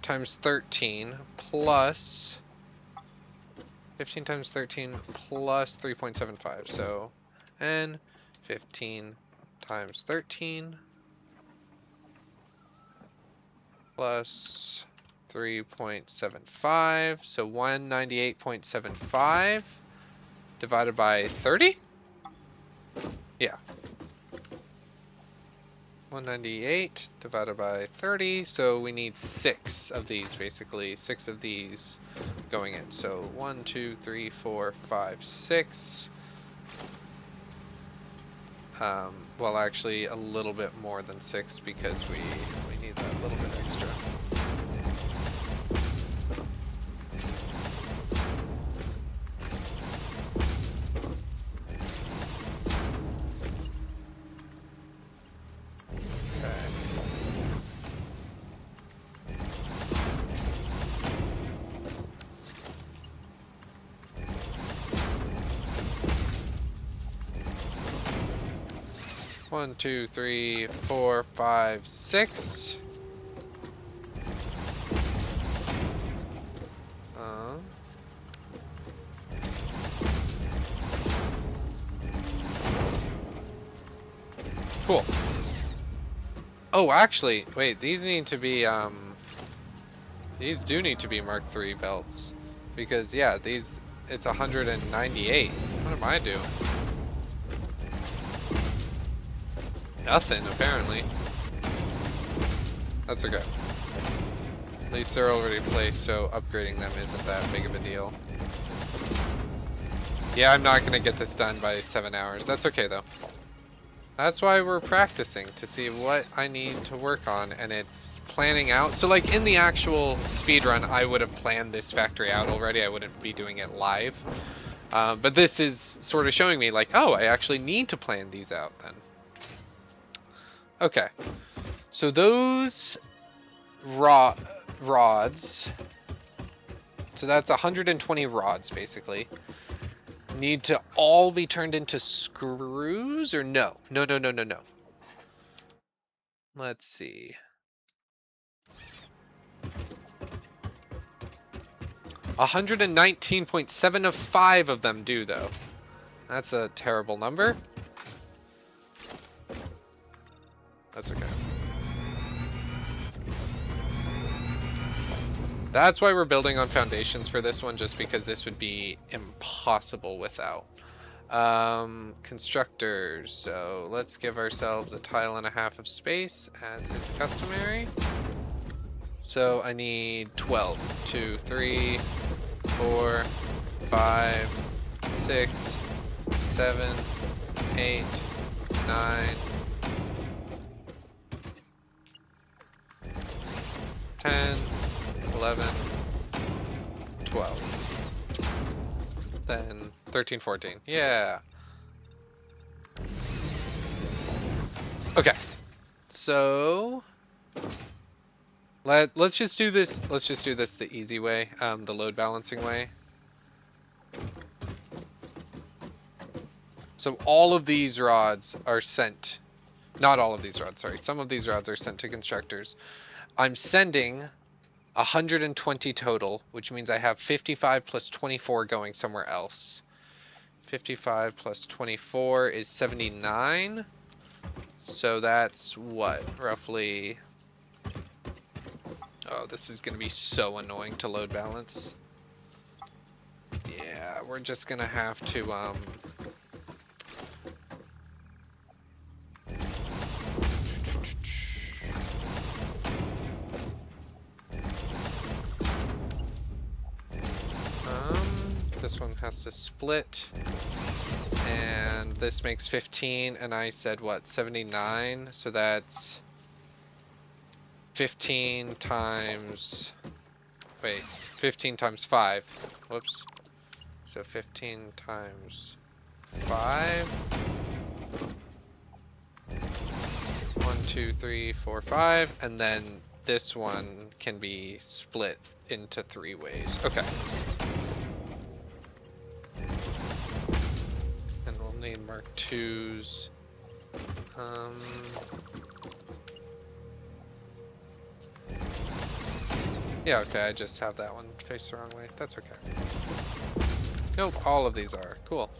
times 13 plus 15 times 13 plus 3.75. So, and 15 times 13 plus 3.75, so 198.75 divided by 30? Yeah. 198 divided by 30, so we need 6 of these, basically. 6 of these going in. So 1, 2, 3, 4, 5, 6. Well, actually, a little bit more than 6 because we need that little bit extra. One, two, three, 4, 5, 6. Cool. Oh, actually, wait, these need to be, these do need to be Mark III belts. Because, yeah, these, it's 198. What am I doing? Nothing, apparently. That's okay. At least they're already placed, so upgrading them isn't that big of a deal. Yeah, I'm not gonna get this done by 7 hours. That's okay, though. That's why we're practicing, to see what I need to work on, and it's planning out. So, like, in the actual speedrun, I would have planned this factory out already. I wouldn't be doing it live. But this is sort of showing me, like, oh, I actually need to plan these out, then. Okay, so those rods, so that's 120 rods basically, need to all be turned into screws, or no? No. Let's see. 119.7 of them do, though. That's a terrible number. That's okay. That's why we're building on foundations for this one, just because this would be impossible without. Constructors. So let's give ourselves a tile and a half of space as is customary. So I need 12. 2, 3, 4, 5, 6, 7, 8, 9, 10, 11, 12. Then 13, 14. Yeah. Okay. So let's just do this. Let's just do this the easy way, the load balancing way. So all of these rods are sent. Not all of these rods, sorry. Some of these rods are sent to constructors. I'm sending 120 total, which means I have 55 plus 24 going somewhere else. 55 plus 24 is 79. So that's what? Roughly... Oh, this is going to be so annoying to load balance. Yeah, we're just going to have to... This one has to split, and this makes 15, and I said what, 79, so that's 15 times, wait, 15 times 5, whoops, so 15 times 5, 1, 2, 3, 4, 5, and then this one can be split into 3 ways, okay. Need Mark IIs. Yeah, okay, I just have that one faced the wrong way. That's okay. Nope, all of these are. Cool.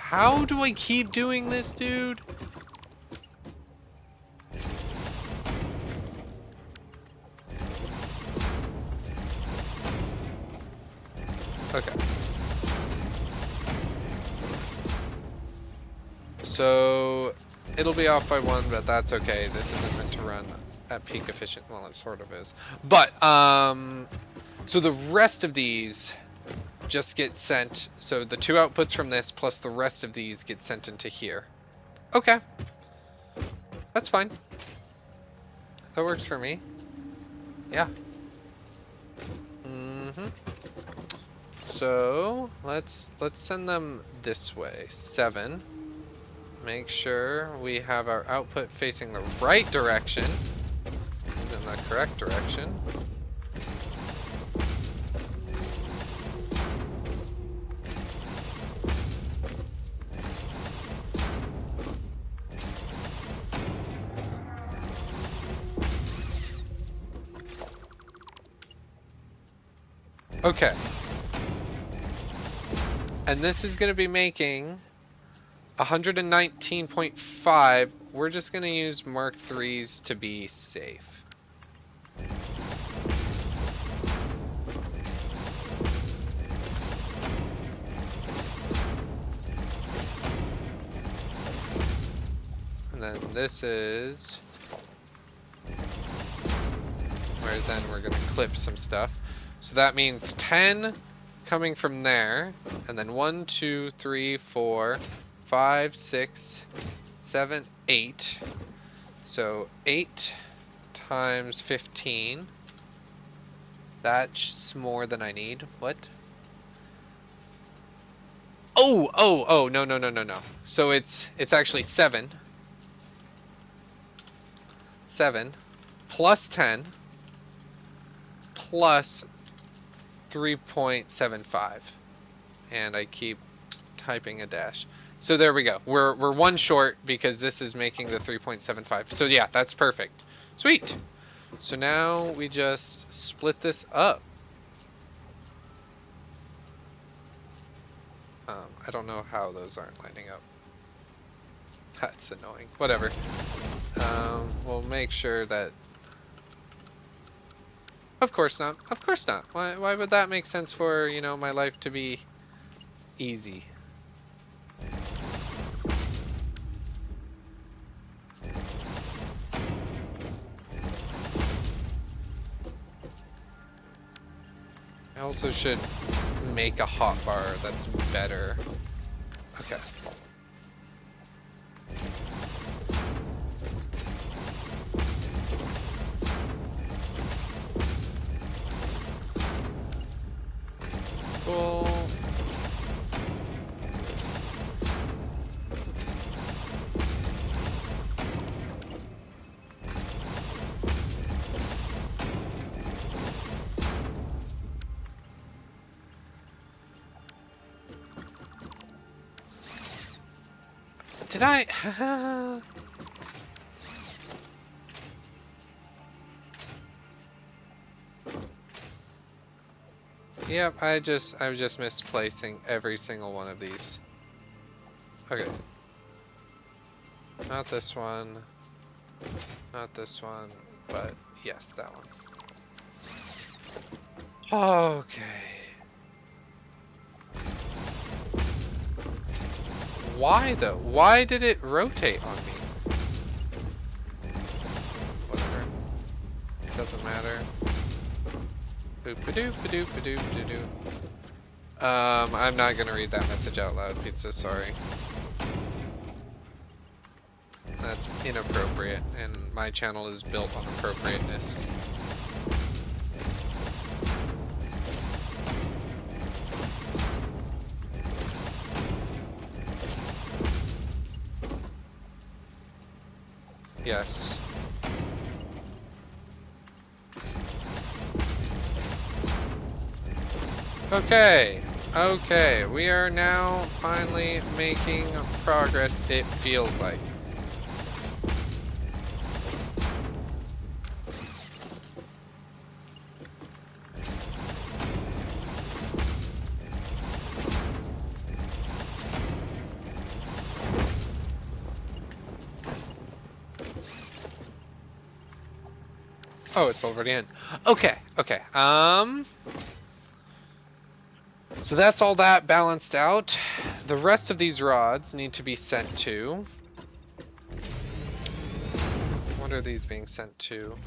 How do I keep doing this, dude? Okay. So it'll be off by 1, but that's okay. This isn't meant to run at peak efficient. Well, it sort of is. But so the rest of these just get sent. So the 2 outputs from this plus the rest of these get sent into here. Okay. That's fine. That works for me. Yeah. So let's send them this way. 7. Make sure we have our output facing the right direction. In the correct direction. Okay. And this is going to be making 119.5. We're just going to use Mark IIIs to be safe. And then this is where then we're going to clip some stuff. So that means 10 coming from there, and then 1, 2, 3, 4, 5, 6, 7, 8. So 8 times 15. That's more than I need. What? Oh, no. So it's actually 7. 7 plus 10 plus 3.75, and I keep typing a dash. So there we go. We're 1 short because this is making the 3.75. So yeah, that's perfect. Sweet. So now we just split this up. I don't know how those aren't lining up. That's annoying. Whatever. We'll make sure that... Of course not. Of course not. Why would that make sense for, you know, my life to be easy? I also should make a hotbar that's better. Okay. Cool. Did I? Yep, I was just misplacing every single one of these. Okay. Not this one. Not this one, but yes, that one. Okay. Why though? Why did it rotate on me? Whatever. Doesn't matter. Boop-a-doop-a-doop-a-doop-a-doop. I'm not gonna read that message out loud, Pizza, sorry. That's inappropriate, and my channel is built on appropriateness. Yes. Okay, okay, we are now finally making progress, it feels like. Oh, it's already in. Okay, okay. So that's all that balanced out. The rest of these rods need to be sent to. What are these being sent to?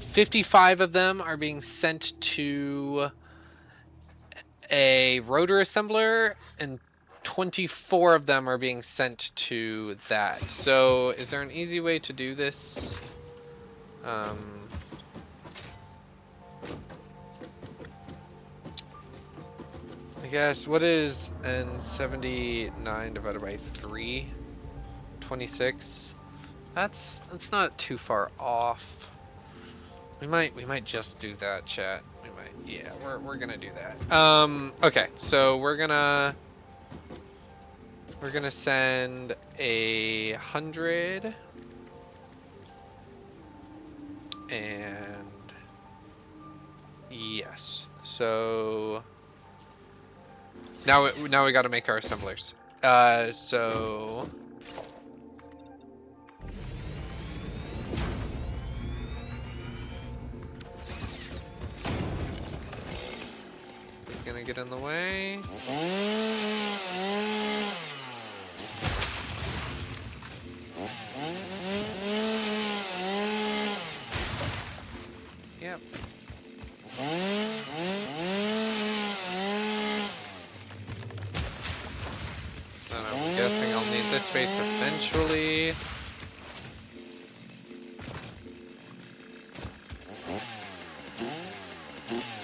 55 of them are being sent to a rotor assembler, and 24 of them are being sent to that. So is there an easy way to do this? I guess, what is N79 divided by 3? 26. That's not too far off. We might just do that, chat. We might, yeah, we're gonna do that. Okay, so we're gonna send 100 and yes. So now we got to make our assemblers. So it's gonna get in the way. Yep. And I'm guessing I'll need this space eventually.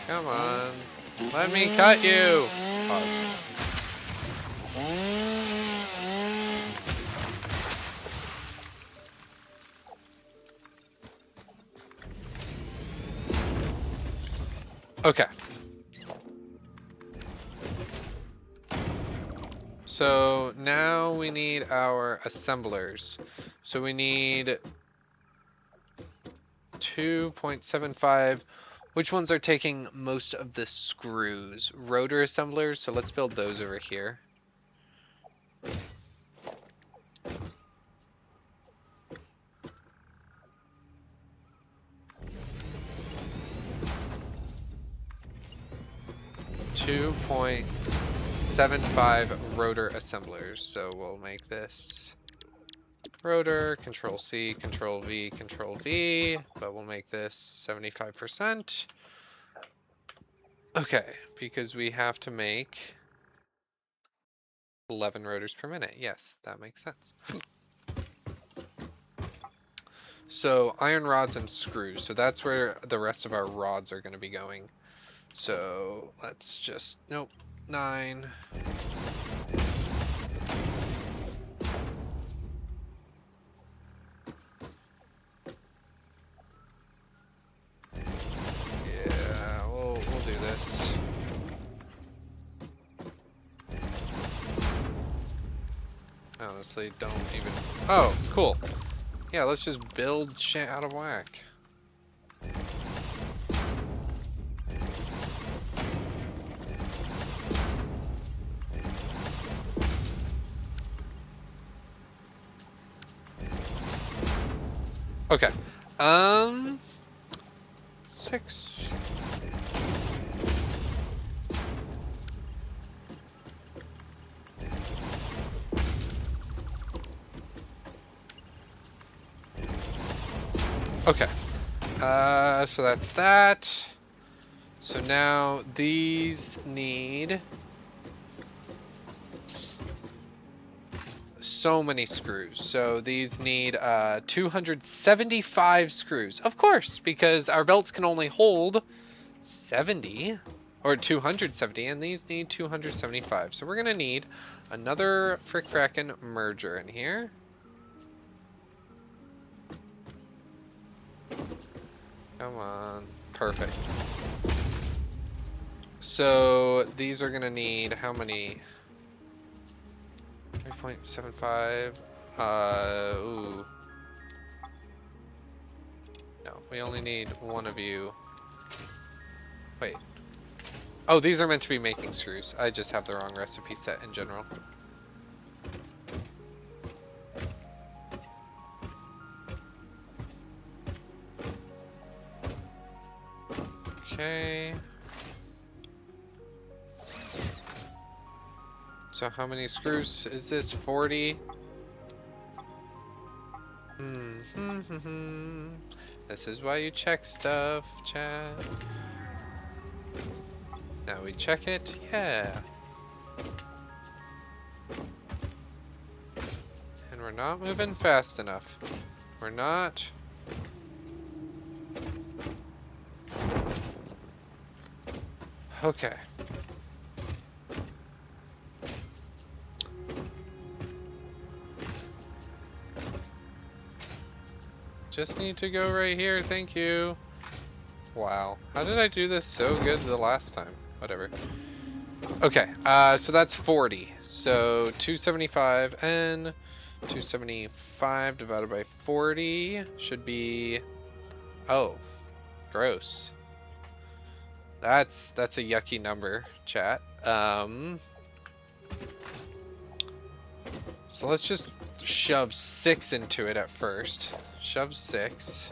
Come on. Let me cut you! Pause. Okay. So now we need our assemblers. So we need 2.75 Which ones are taking most of the screws? Rotor assemblers, so let's build those over here. .75 rotor assemblers, so we'll make this rotor, Control C, Control V, Control V, but we'll make this 75%. Okay, because we have to make 11 rotors per minute. Yes, that makes sense. So iron rods and screws. So that's where the rest of our rods are going to be going. So let's just, nope, 9. Yeah, we'll do this. I honestly don't even, oh, cool. Yeah, let's just build shit out of whack. Okay. 6. Okay. So that's that. So now these need so many screws. So these need 275 screws. Of course, because our belts can only hold 70 or 270 and these need 275. So we're going to need another frickrakin' merger in here. Come on. Perfect. So these are going to need how many? 3.75. Ooh. No, we only need one of you. Wait. Oh, these are meant to be making screws. I just have the wrong recipe set in general. Okay. So how many screws is this? 40? This is why you check stuff, chat. Now we check it. Yeah. And we're not moving fast enough. We're not. Okay. Just need to go right here, thank you. Wow, how did I do this so good the last time? Whatever. Okay, so that's 40. So 275 and 275 divided by 40 should be, oh, gross. That's a yucky number, chat. So let's just shove 6 into it at first. Shove 6.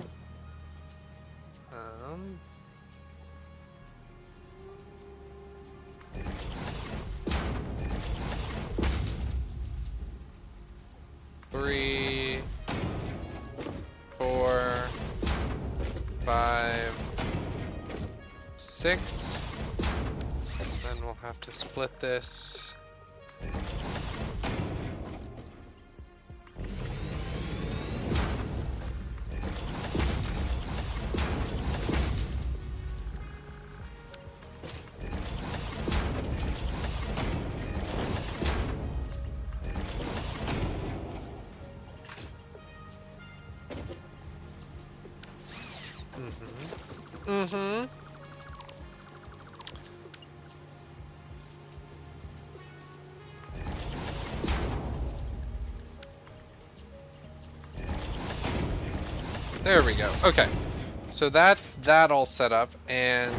3, 4, 5, 6. Then we'll have to split this. There we go. Okay. So that's that all set up, and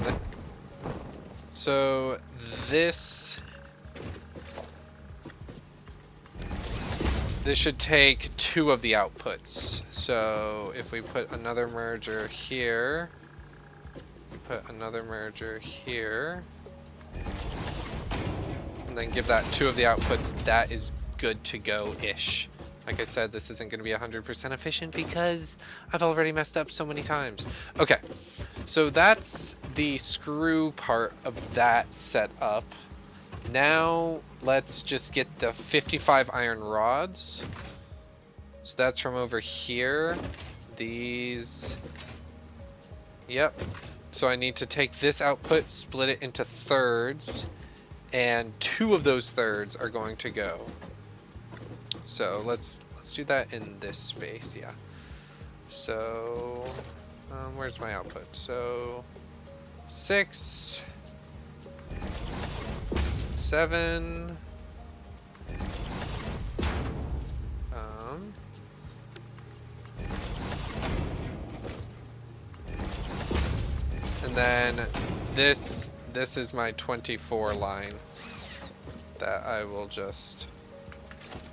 so this should take 2 of the outputs. So if we put another merger here, put another merger here, and then give that 2 of the outputs, that is good to go-ish. Like I said, this isn't going to be 100% efficient because I've already messed up so many times. Okay, so that's the screw part of that set up. Now let's just get the 55 iron rods. So that's from over here. These. Yep. So I need to take this output, split it into thirds, and 2 of those thirds are going to go. So let's do that in this space, yeah. So where's my output? So 6, 7. And then this is my 24 line that I will just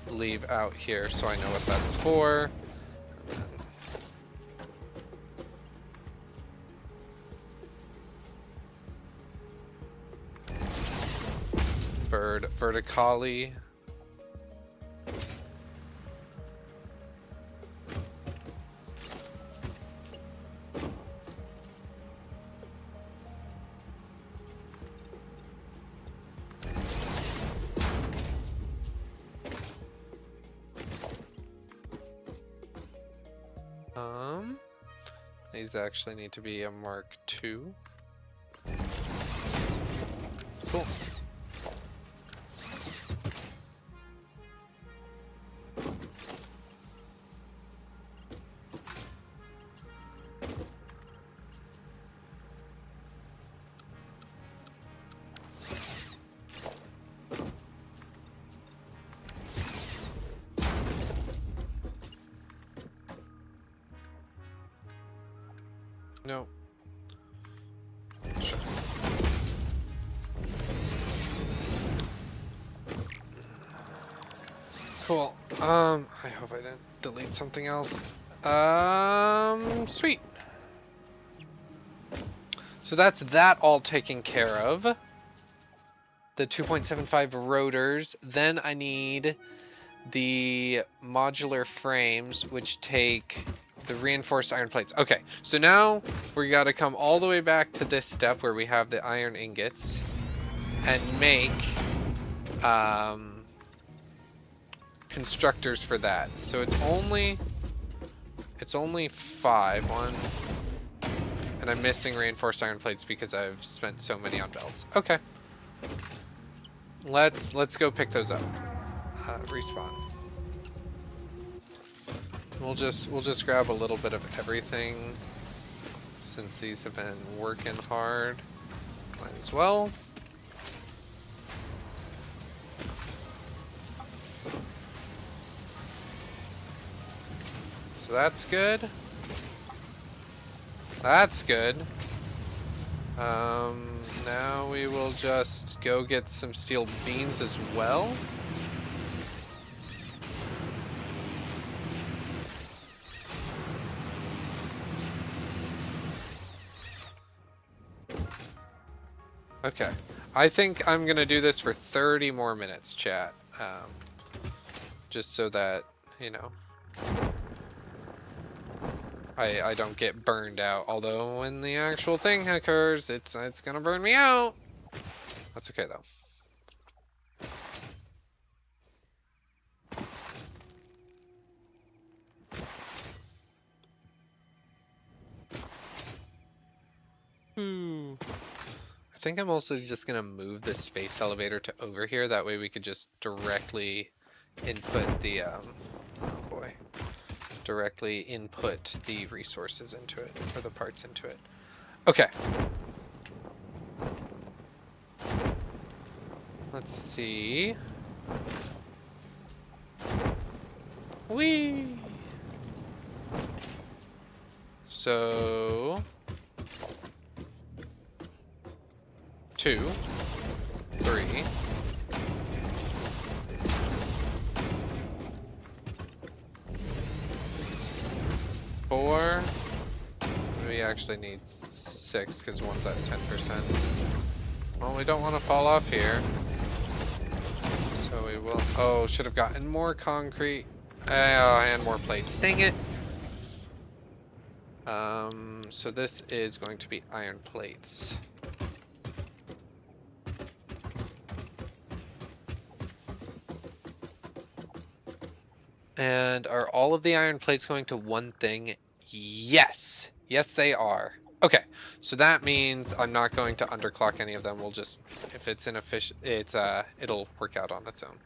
leave out here so I know what that's for. Bird vertically. These actually need to be a Mark II. Cool. No. Sure. Cool. I hope I didn't delete something else. Sweet. So that's that all taken care of. The 2.75 rotors. Then I need the modular frames, which take the reinforced iron plates. Okay, so now we got to come all the way back to this step where we have the iron ingots and make constructors for that. So it's only 5. 1, and I'm missing reinforced iron plates because I've spent so many on belts. Okay, let's go pick those up. Respawn. We'll just grab a little bit of everything since these have been working hard. Might as well. So that's good. That's good. Now we will just go get some steel beams as well. Okay, I think I'm gonna do this for 30 more minutes, chat. Just so that, you know, I don't get burned out. Although when the actual thing occurs, it's gonna burn me out. That's okay though. I think I'm also just gonna move the space elevator to over here. That way we could just directly input the directly input the resources into it, or the parts into it. Okay. Let's see. Whee! So 2, 3. 4. We actually need 6 because one's at 10%. Well, we don't want to fall off here. So we will. Oh, should have gotten more concrete. And more plates. Dang it. So this is going to be iron plates. And are all of the iron plates going to one thing? Yes. Yes, they are. Okay, so that means I'm not going to underclock any of them. We'll just, if it's inefficient, it'll work out on its own.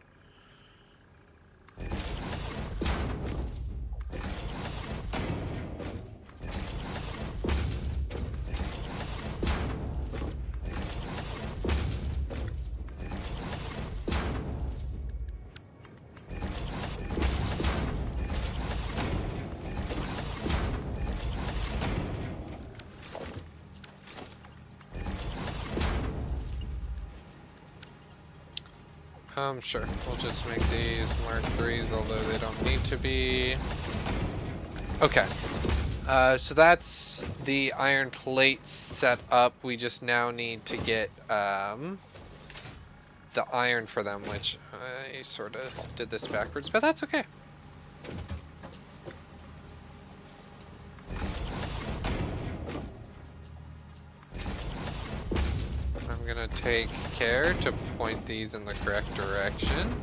Sure. We'll just make these Mark 3s, although they don't need to be. Okay. So that's the iron plates set up. We just now need to get the iron for them, which I sort of did this backwards, but that's okay. I'm gonna take care to point these in the correct direction.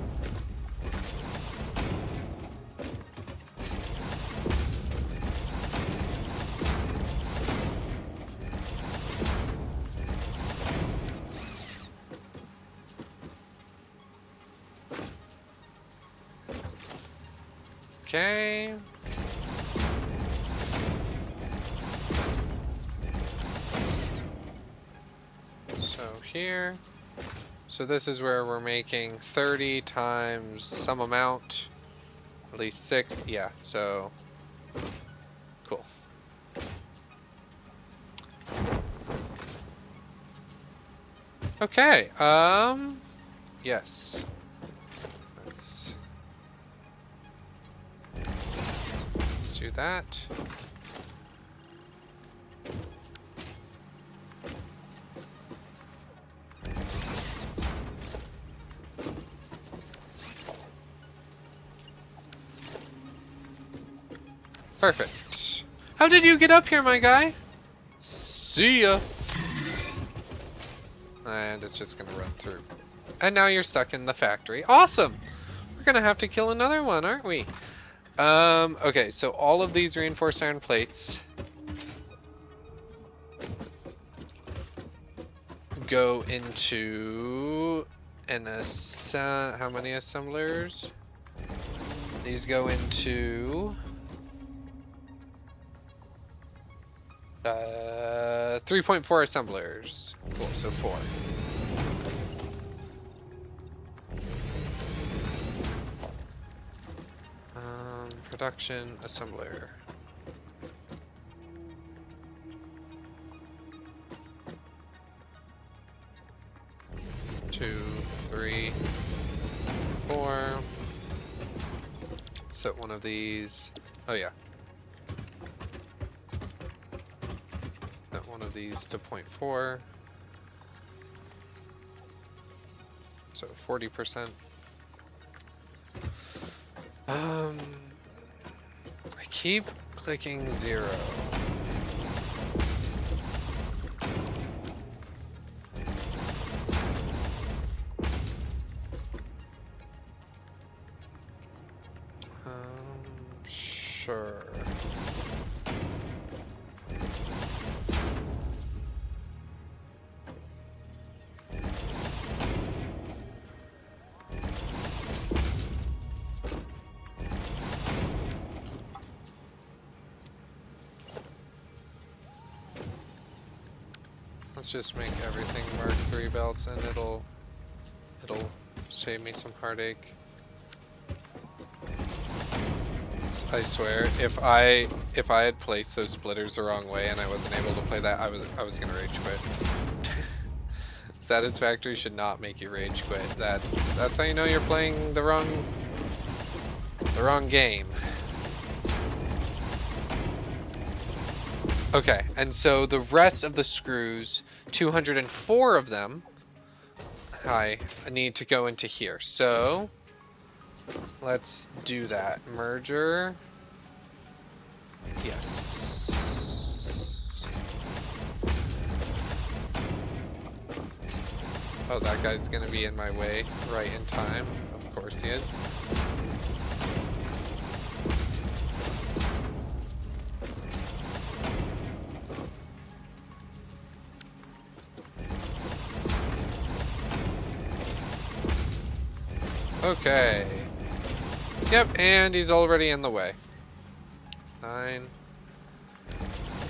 Okay. So here. So this is where we're making 30 times some amount, at least 6. Yeah, so cool. Okay, yes. Let's do that. Perfect. How did you get up here, my guy? See ya. And it's just gonna run through. And now you're stuck in the factory. Awesome! We're gonna have to kill another one, aren't we? Okay, so all of these reinforced iron plates go into how many assemblers? These go into 3.4 assemblers. Cool, so 4. Production assembler. Two, 3, 4. Set one of these. Oh yeah. Set one of these to 0.4. So 40%. I keep clicking 0. Sure. Let's just make everything Mark 3 belts, and it'll save me some heartache. I swear, if I had placed those splitters the wrong way and I wasn't able to play that, I was gonna rage quit. Satisfactory should not make you rage quit. That's how you know you're playing the wrong game. Okay, and so the rest of the screws, 204 of them, I need to go into here. So let's do that. Merger. Yes. Oh, that guy's gonna be in my way right in time. Of course he is. Okay. Yep, and he's already in the way. 9.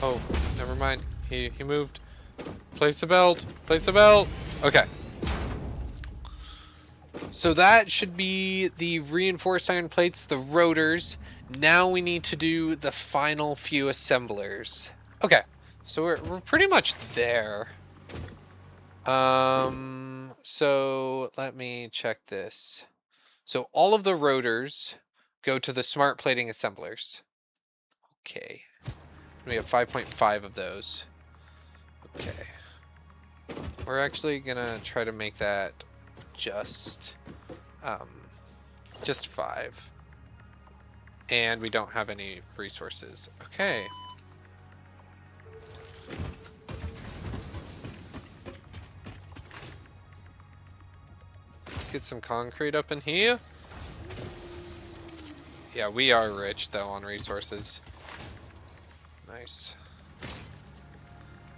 Oh, never mind. He moved. Place the belt. Place the belt. Okay. So that should be the reinforced iron plates, the rotors. Now we need to do the final few assemblers. Okay. So we're pretty much there. So let me check this. So all of the rotors go to the smart plating assemblers. Okay. We have 5.5 of those. Okay. We're actually gonna try to make that just 5. And we don't have any resources. Okay. Let's get some concrete up in here. Yeah, we are rich though on resources. Nice.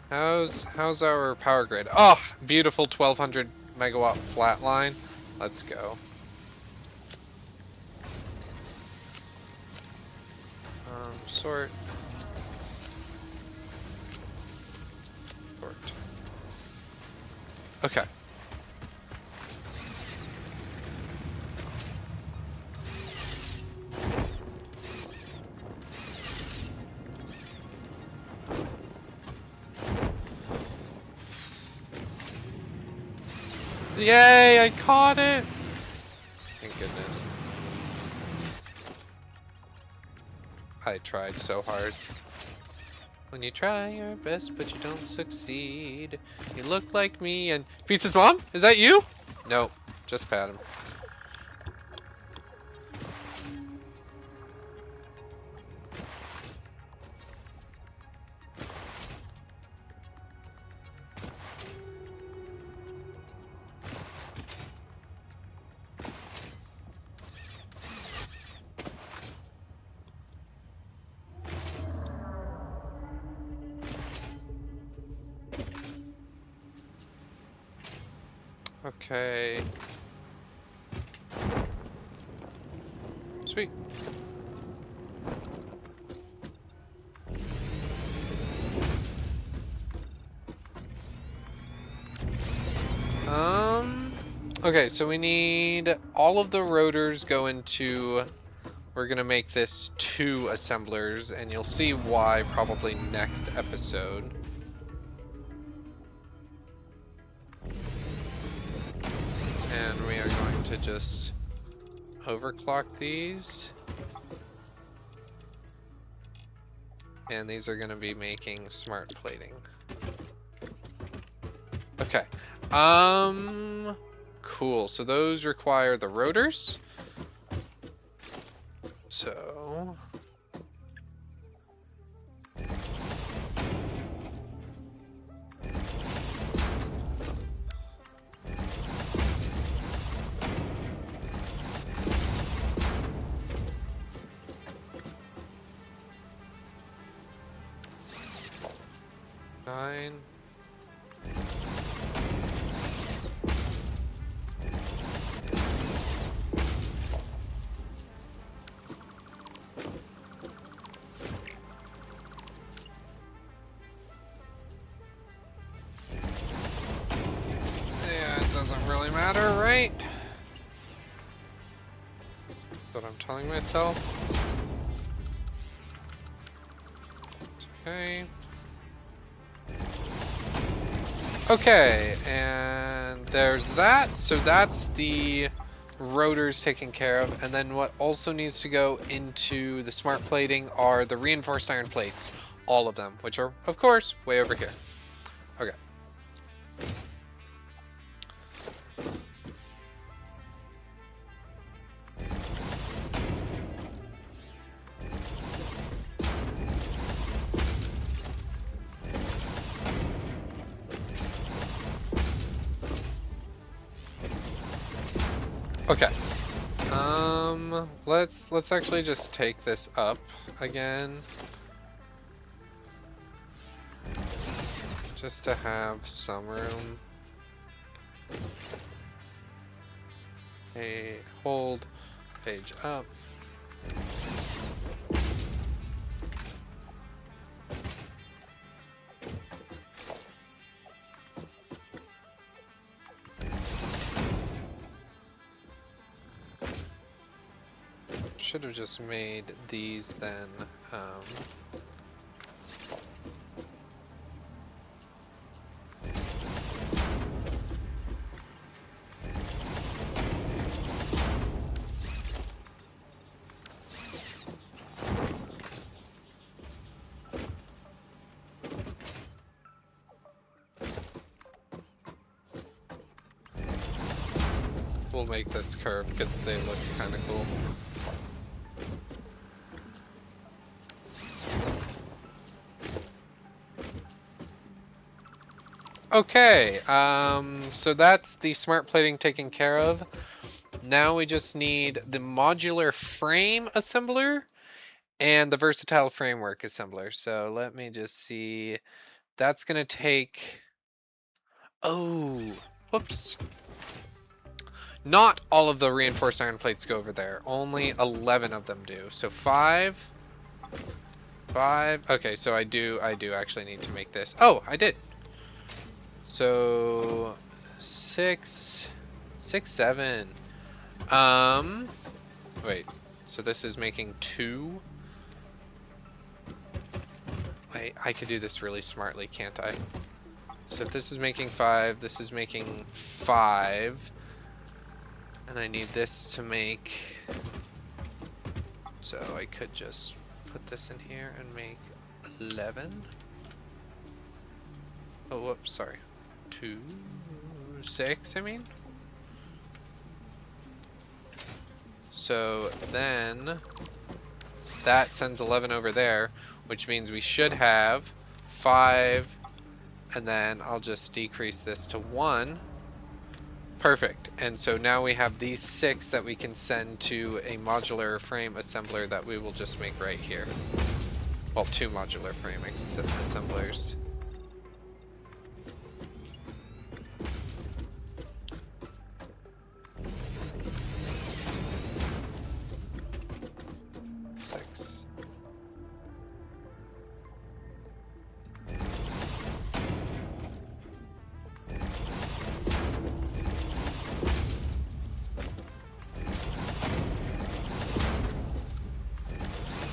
How's our power grid? Oh, beautiful 1200 megawatt flat line. Let's go. Sort. Okay. Yay, I caught it! Thank goodness. I tried so hard. When you try your best but you don't succeed, you look like me and... Pizza's mom? Is that you? No, just pat him. Okay. Sweet. Okay, so we need all of the rotors go into, we're gonna make this 2 assemblers, and you'll see why probably next episode. And we are going to just overclock these. And these are gonna be making smart plating. Okay. Cool. So those require the rotors. So... Nine. Yeah, it doesn't really matter, right? That's what I'm telling myself. Okay. Okay, and there's that. So that's the rotors taken care of. And then what also needs to go into the smart plating are the reinforced iron plates. All of them, which are, of course, way over here. Okay. Okay. Let's actually just take this up again. Just to have some room. Hey, hold, page up. Should have just made these then. We'll make this curve because they look kind of cool. Okay, so that's the smart plating taken care of. Now we just need the modular frame assembler and the versatile framework assembler. So let me just see. That's gonna take... Oh, whoops. Not all of the reinforced iron plates go over there. Only 11 of them do. So 5. Okay, so I do actually need to make this. Oh, I did. So 6, 7. Wait. So this is making 2. Wait, I could do this really smartly, can't I? So if this is making 5, this is making 5. And I need this to make... So I could just put this in here and make 11. Oh, whoops, sorry. 2, 6, I mean. So then that sends 11 over there, which means we should have 5, and then I'll just decrease this to 1. Perfect. And so now we have these 6 that we can send to a modular frame assembler that we will just make right here. Well, 2 modular frame assemblers.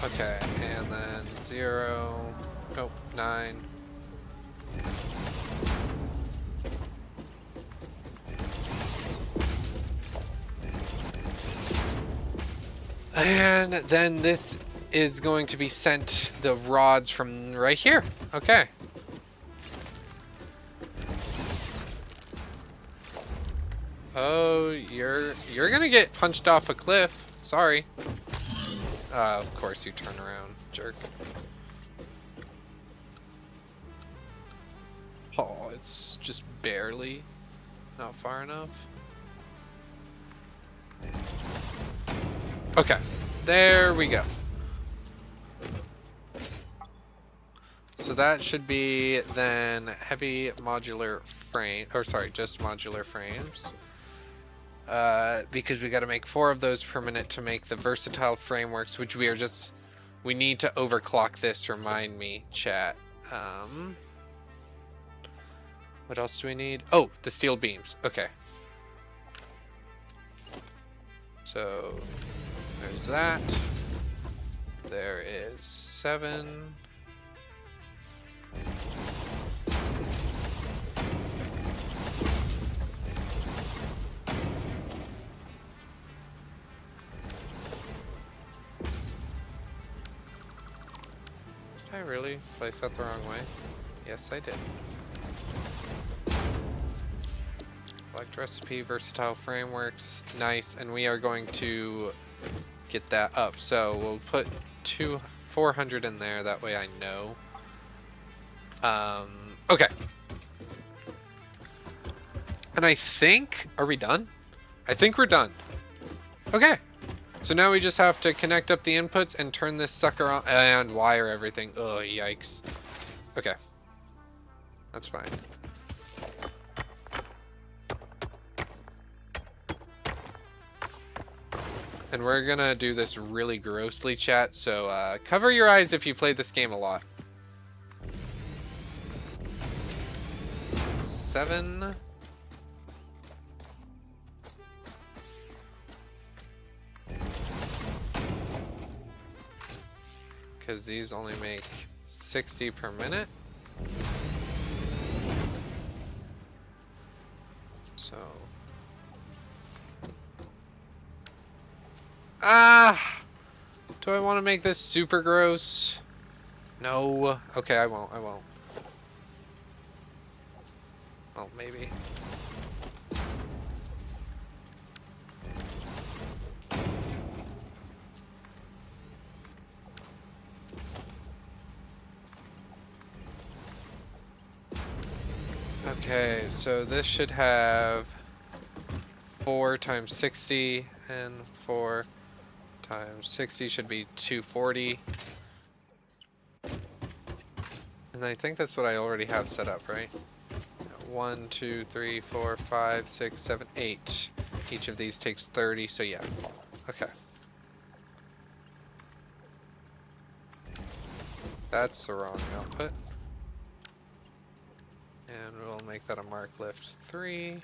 Okay, and then 0, nope, 9. And then this is going to be sent the rods from right here. Okay. Oh, you're gonna get punched off a cliff. Sorry. Of course you turn around, jerk. Oh, it's just barely not far enough. Okay, there we go. So that should be then heavy modular frame, or sorry, just modular frames. Because we got to make 4 of those per minute to make the versatile frameworks, which we need to overclock this to remind me, chat. What else do we need? Oh, the steel beams. Okay. So there's that. There is 7. really place that the wrong way? Yes, I did. Select recipe, versatile frameworks, nice, and we are going to get that up. So we'll put 400 in there, that way I know. Okay. And I think, are we done? I think we're done. Okay. So now we just have to connect up the inputs and turn this sucker on and wire everything. Oh, yikes. Okay. That's fine. And we're gonna do this really grossly, chat, so cover your eyes if you played this game a lot. 7. Because these only make 60 per minute. So. Do I want to make this super gross? No. Okay, I won't. Well, maybe. Okay, so this should have 4 times 60, and 4 times 60 should be 240. And I think that's what I already have set up, right? 1, 2, 3, 4, 5, 6, 7, 8. Each of these takes 30, so yeah. Okay. That's the wrong output. And we'll make that a mark lift 3.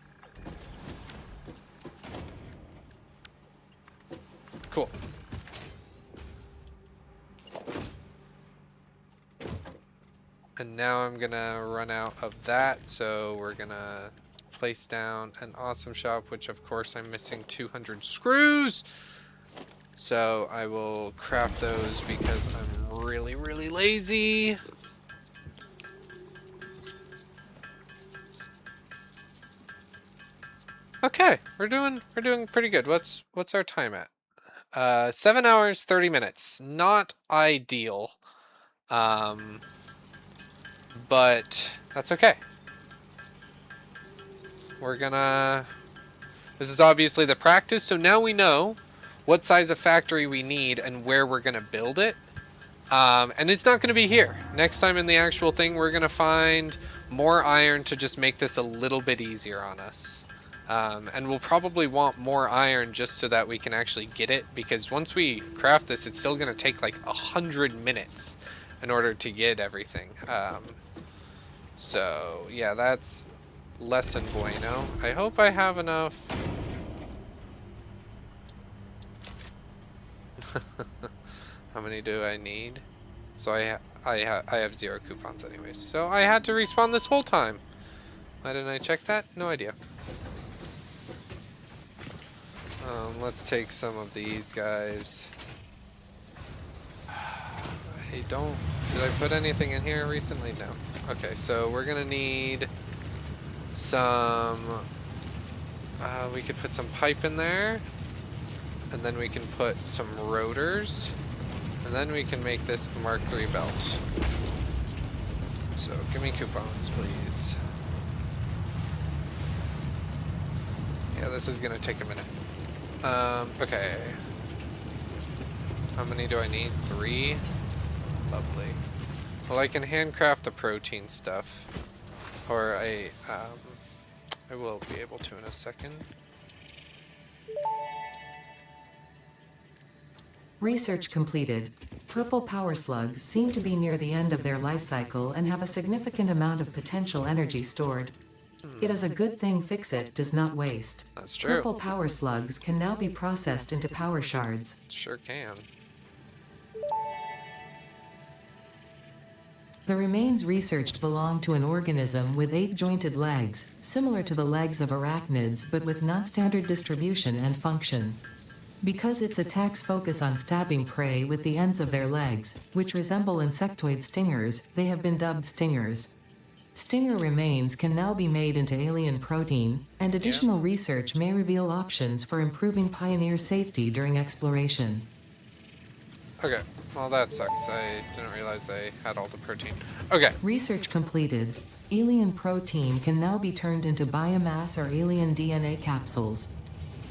Cool. And now I'm gonna run out of that, so we're gonna place down an awesome shop, which of course I'm missing 200 screws. So I will craft those because I'm really, really lazy. Okay, we're doing pretty good. What's our time at? 7 hours, 30 minutes. Not ideal. But that's okay. This is obviously the practice, so now we know what size of factory we need and where we're gonna build it. And it's not gonna be here. Next time in the actual thing, we're gonna find more iron to just make this a little bit easier on us. And we'll probably want more iron just so that we can actually get it, because once we craft this, it's still gonna take like 100 minutes in order to get everything. So yeah, that's less than bueno. I hope I have enough. How many do I need? So I have 0 coupons anyways. So I had to respawn this whole time. Why didn't I check that? No idea. Let's take some of these guys. Hey, did I put anything in here recently? No. Okay, so we're gonna need some, we could put some pipe in there, and then we can put some rotors, and then we can make this Mark III belt. So give me coupons, please. Yeah, this is gonna take a minute. Okay. How many do I need? 3? Lovely. Well, I can handcraft the protein stuff, or I will be able to in a second. Research completed. Purple power slugs seem to be near the end of their life cycle and have a significant amount of potential energy stored. It is a good thing fix-it does not waste. That's true. Purple power slugs can now be processed into power shards. Sure can. The remains researched belong to an organism with 8 jointed legs, similar to the legs of arachnids but with non-standard distribution and function. Because its attacks focus on stabbing prey with the ends of their legs, which resemble insectoid stingers, they have been dubbed stingers. Stinger remains can now be made into alien protein, and additional research may reveal options for improving Pioneer safety during exploration. Okay, well that sucks. I didn't realize I had all the protein. Okay. Research completed. Alien protein can now be turned into biomass or alien DNA capsules.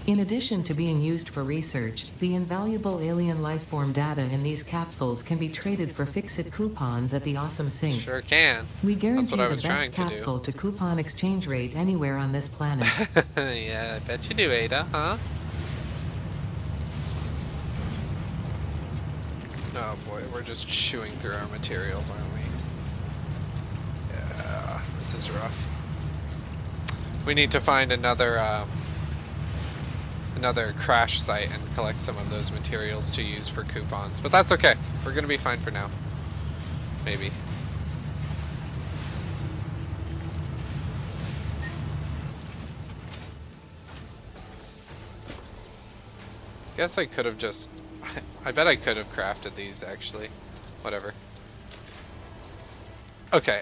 In addition to being used for research, the invaluable alien lifeform data in these capsules can be traded for fix-it coupons at the Awesome Sync. Sure can. We That's guarantee what I the was trying best to do. capsule to coupon exchange rate anywhere on this planet. Yeah, I bet you do, Ada, huh? Oh boy, we're just chewing through our materials, aren't we? Yeah, this is rough. We need to find another crash site and collect some of those materials to use for coupons. But that's okay. We're gonna be fine for now. Maybe. Guess I could have just... I bet I could have crafted these, actually. Whatever. Okay,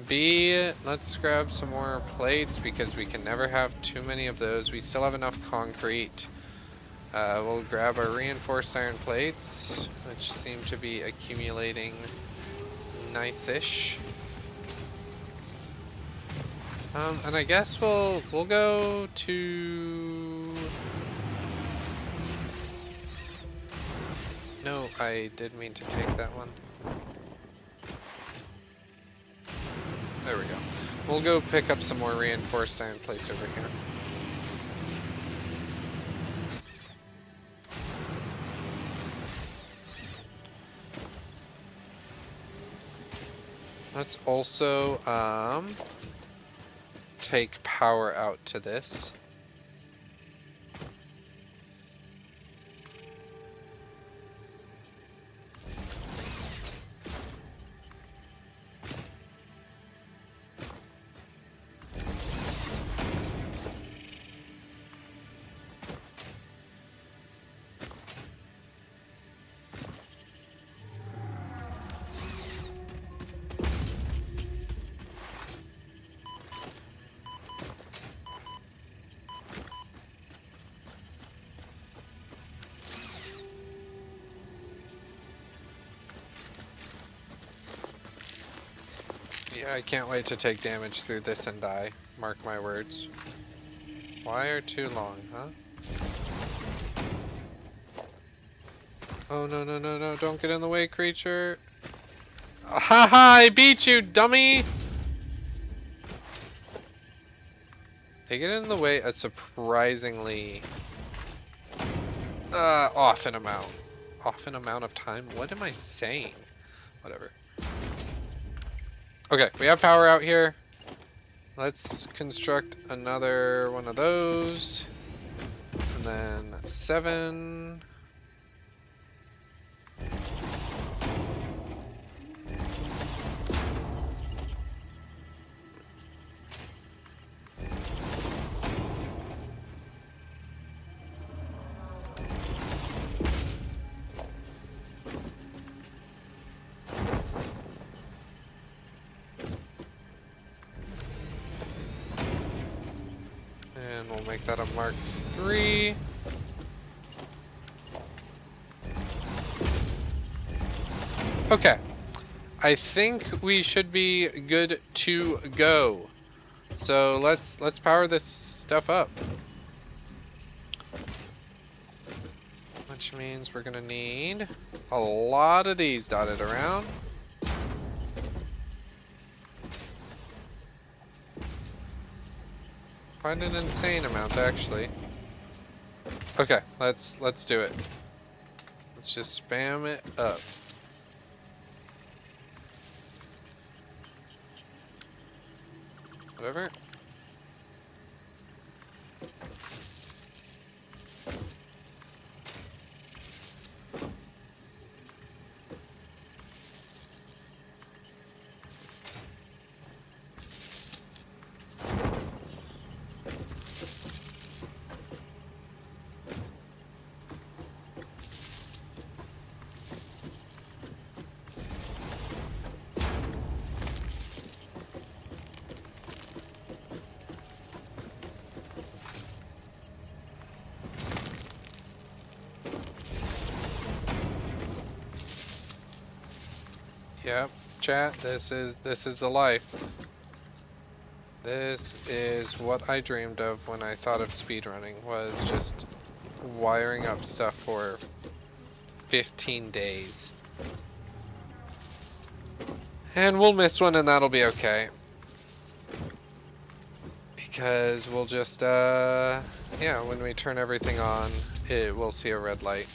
B, let's grab some more plates because we can never have too many of those. We still have enough concrete. We'll grab our reinforced iron plates, which seem to be accumulating nice-ish. And I guess we'll go to... No, I did mean to take that one. There we go. We'll go pick up some more reinforced iron plates over here. Let's also take power out to this. Yeah, I can't wait to take damage through this and die. Mark my words. Wire too long, huh? Oh, no, no, no, no, don't get in the way, creature. Ha ha, I beat you, dummy! They get in the way a surprisingly often amount of time. What am I saying? Whatever. Okay, we have power out here. Let's construct another one of those. And then 7. And we'll make that a Mark 3. Okay. I think we should be good to go. So let's power this stuff up. Which means we're gonna need a lot of these dotted around. Quite an insane amount, actually. Okay, let's do it. Let's just spam it up. Whatever. Chat, this is the life. This is what I dreamed of when I thought of speedrunning, was just wiring up stuff for 15 days. And we'll miss one and that'll be okay. Because we'll just, yeah, when we turn everything on, we'll see a red light.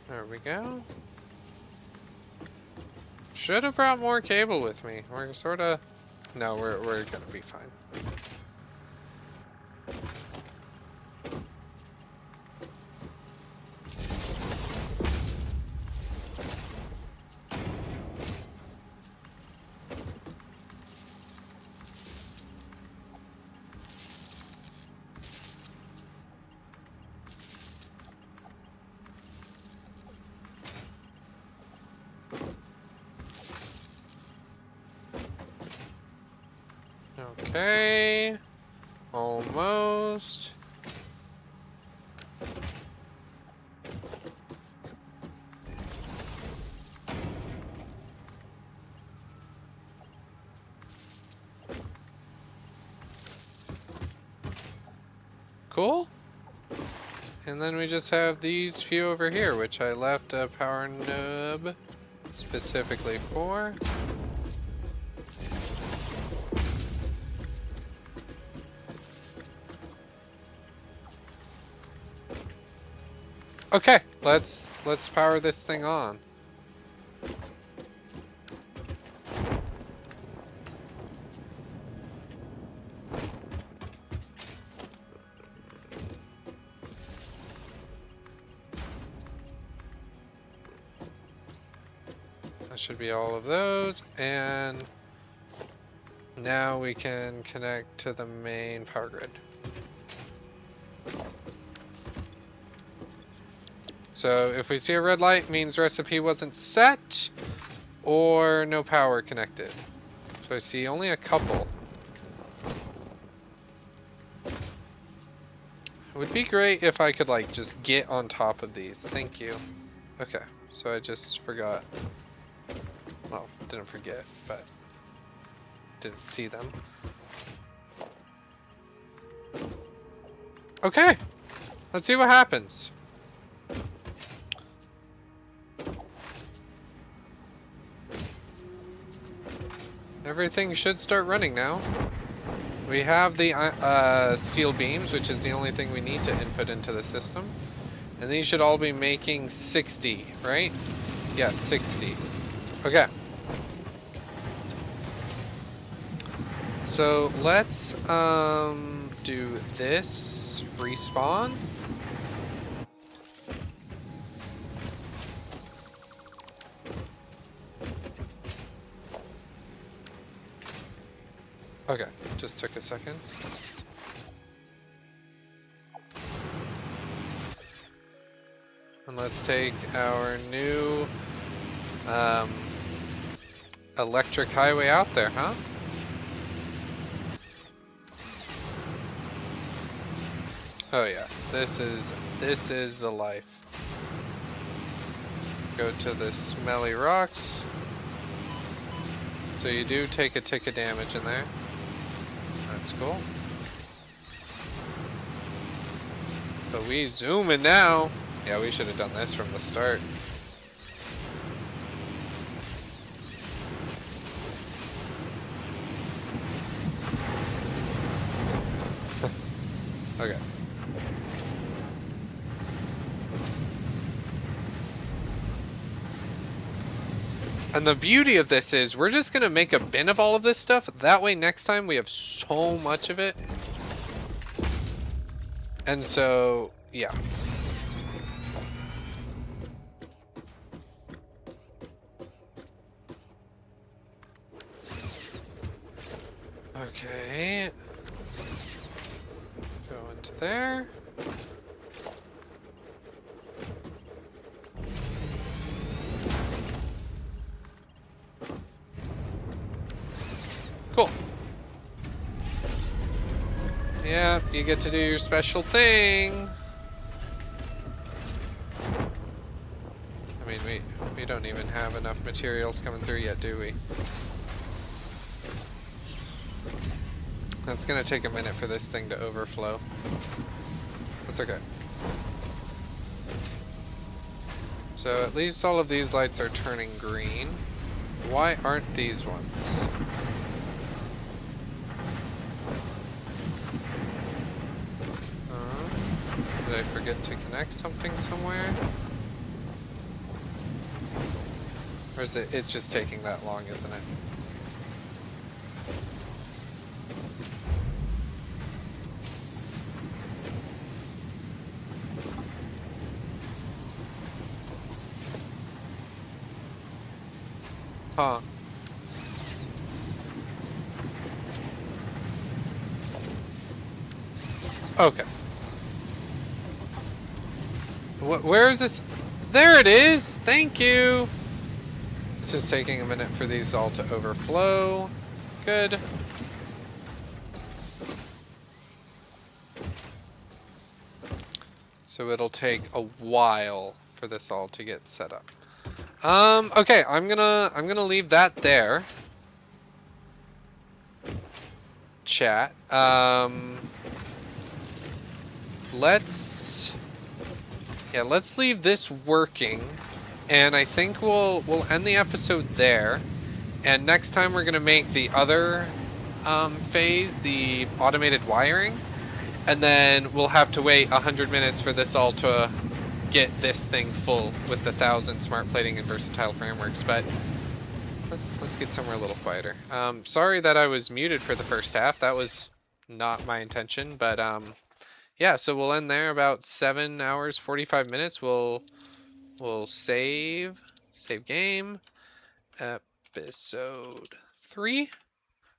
There we go. Should have brought more cable with me. We're sort of... No, we're gonna be fine. Okay, almost. Cool. And then we just have these few over here, which I left a power nub specifically for. Okay, let's power this thing on. That should be all of those, and now we can connect to the main power grid. So if we see a red light, means recipe wasn't set or no power connected. So I see only a couple. It would be great if I could like just get on top of these. Thank you. Okay, so I just forgot. Well, didn't forget, but didn't see them. Okay, let's see what happens. Everything should start running now. We have the steel beams, which is the only thing we need to input into the system. And these should all be making 60, right? Yeah, 60. Okay. So let's do this, respawn. Okay, just took a second. And let's take our new electric highway out there, huh? Oh yeah, this is the life. Go to the smelly rocks. So you do take a tick of damage in there. That's cool. But we zooming now. Yeah, we should have done this from the start. Okay. And the beauty of this is we're just gonna make a bin of all of this stuff. That way next time we have so much of it. And so, yeah. Okay. Go into there. Cool. You get to do your special thing. I mean, we don't even have enough materials coming through yet, do we? That's gonna take a minute for this thing to overflow. That's okay. So at least all of these lights are turning green. Why aren't these ones? Did I forget to connect something somewhere? Or is it, it's just taking that long, isn't it? Huh. Okay. Where is this? There it is! Thank you! It's just taking a minute for these all to overflow. Good. So it'll take a while for this all to get set up. Okay, I'm gonna leave that there. Chat. Let's leave this working, and I think we'll end the episode there. And next time we're gonna make the other phase, the automated wiring, and then we'll have to wait 100 minutes for this all to get this thing full with the 1,000 smart plating and versatile frameworks. But let's get somewhere a little quieter. Sorry that I was muted for the first half. That was not my intention, but yeah, so we'll end there about 7 hours 45 minutes. We'll save game, episode 3,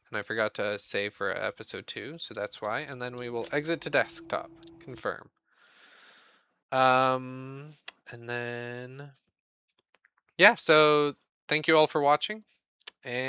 and I forgot to save for episode 2, so that's why. And then we will exit to desktop, confirm. And then yeah, so thank you all for watching, and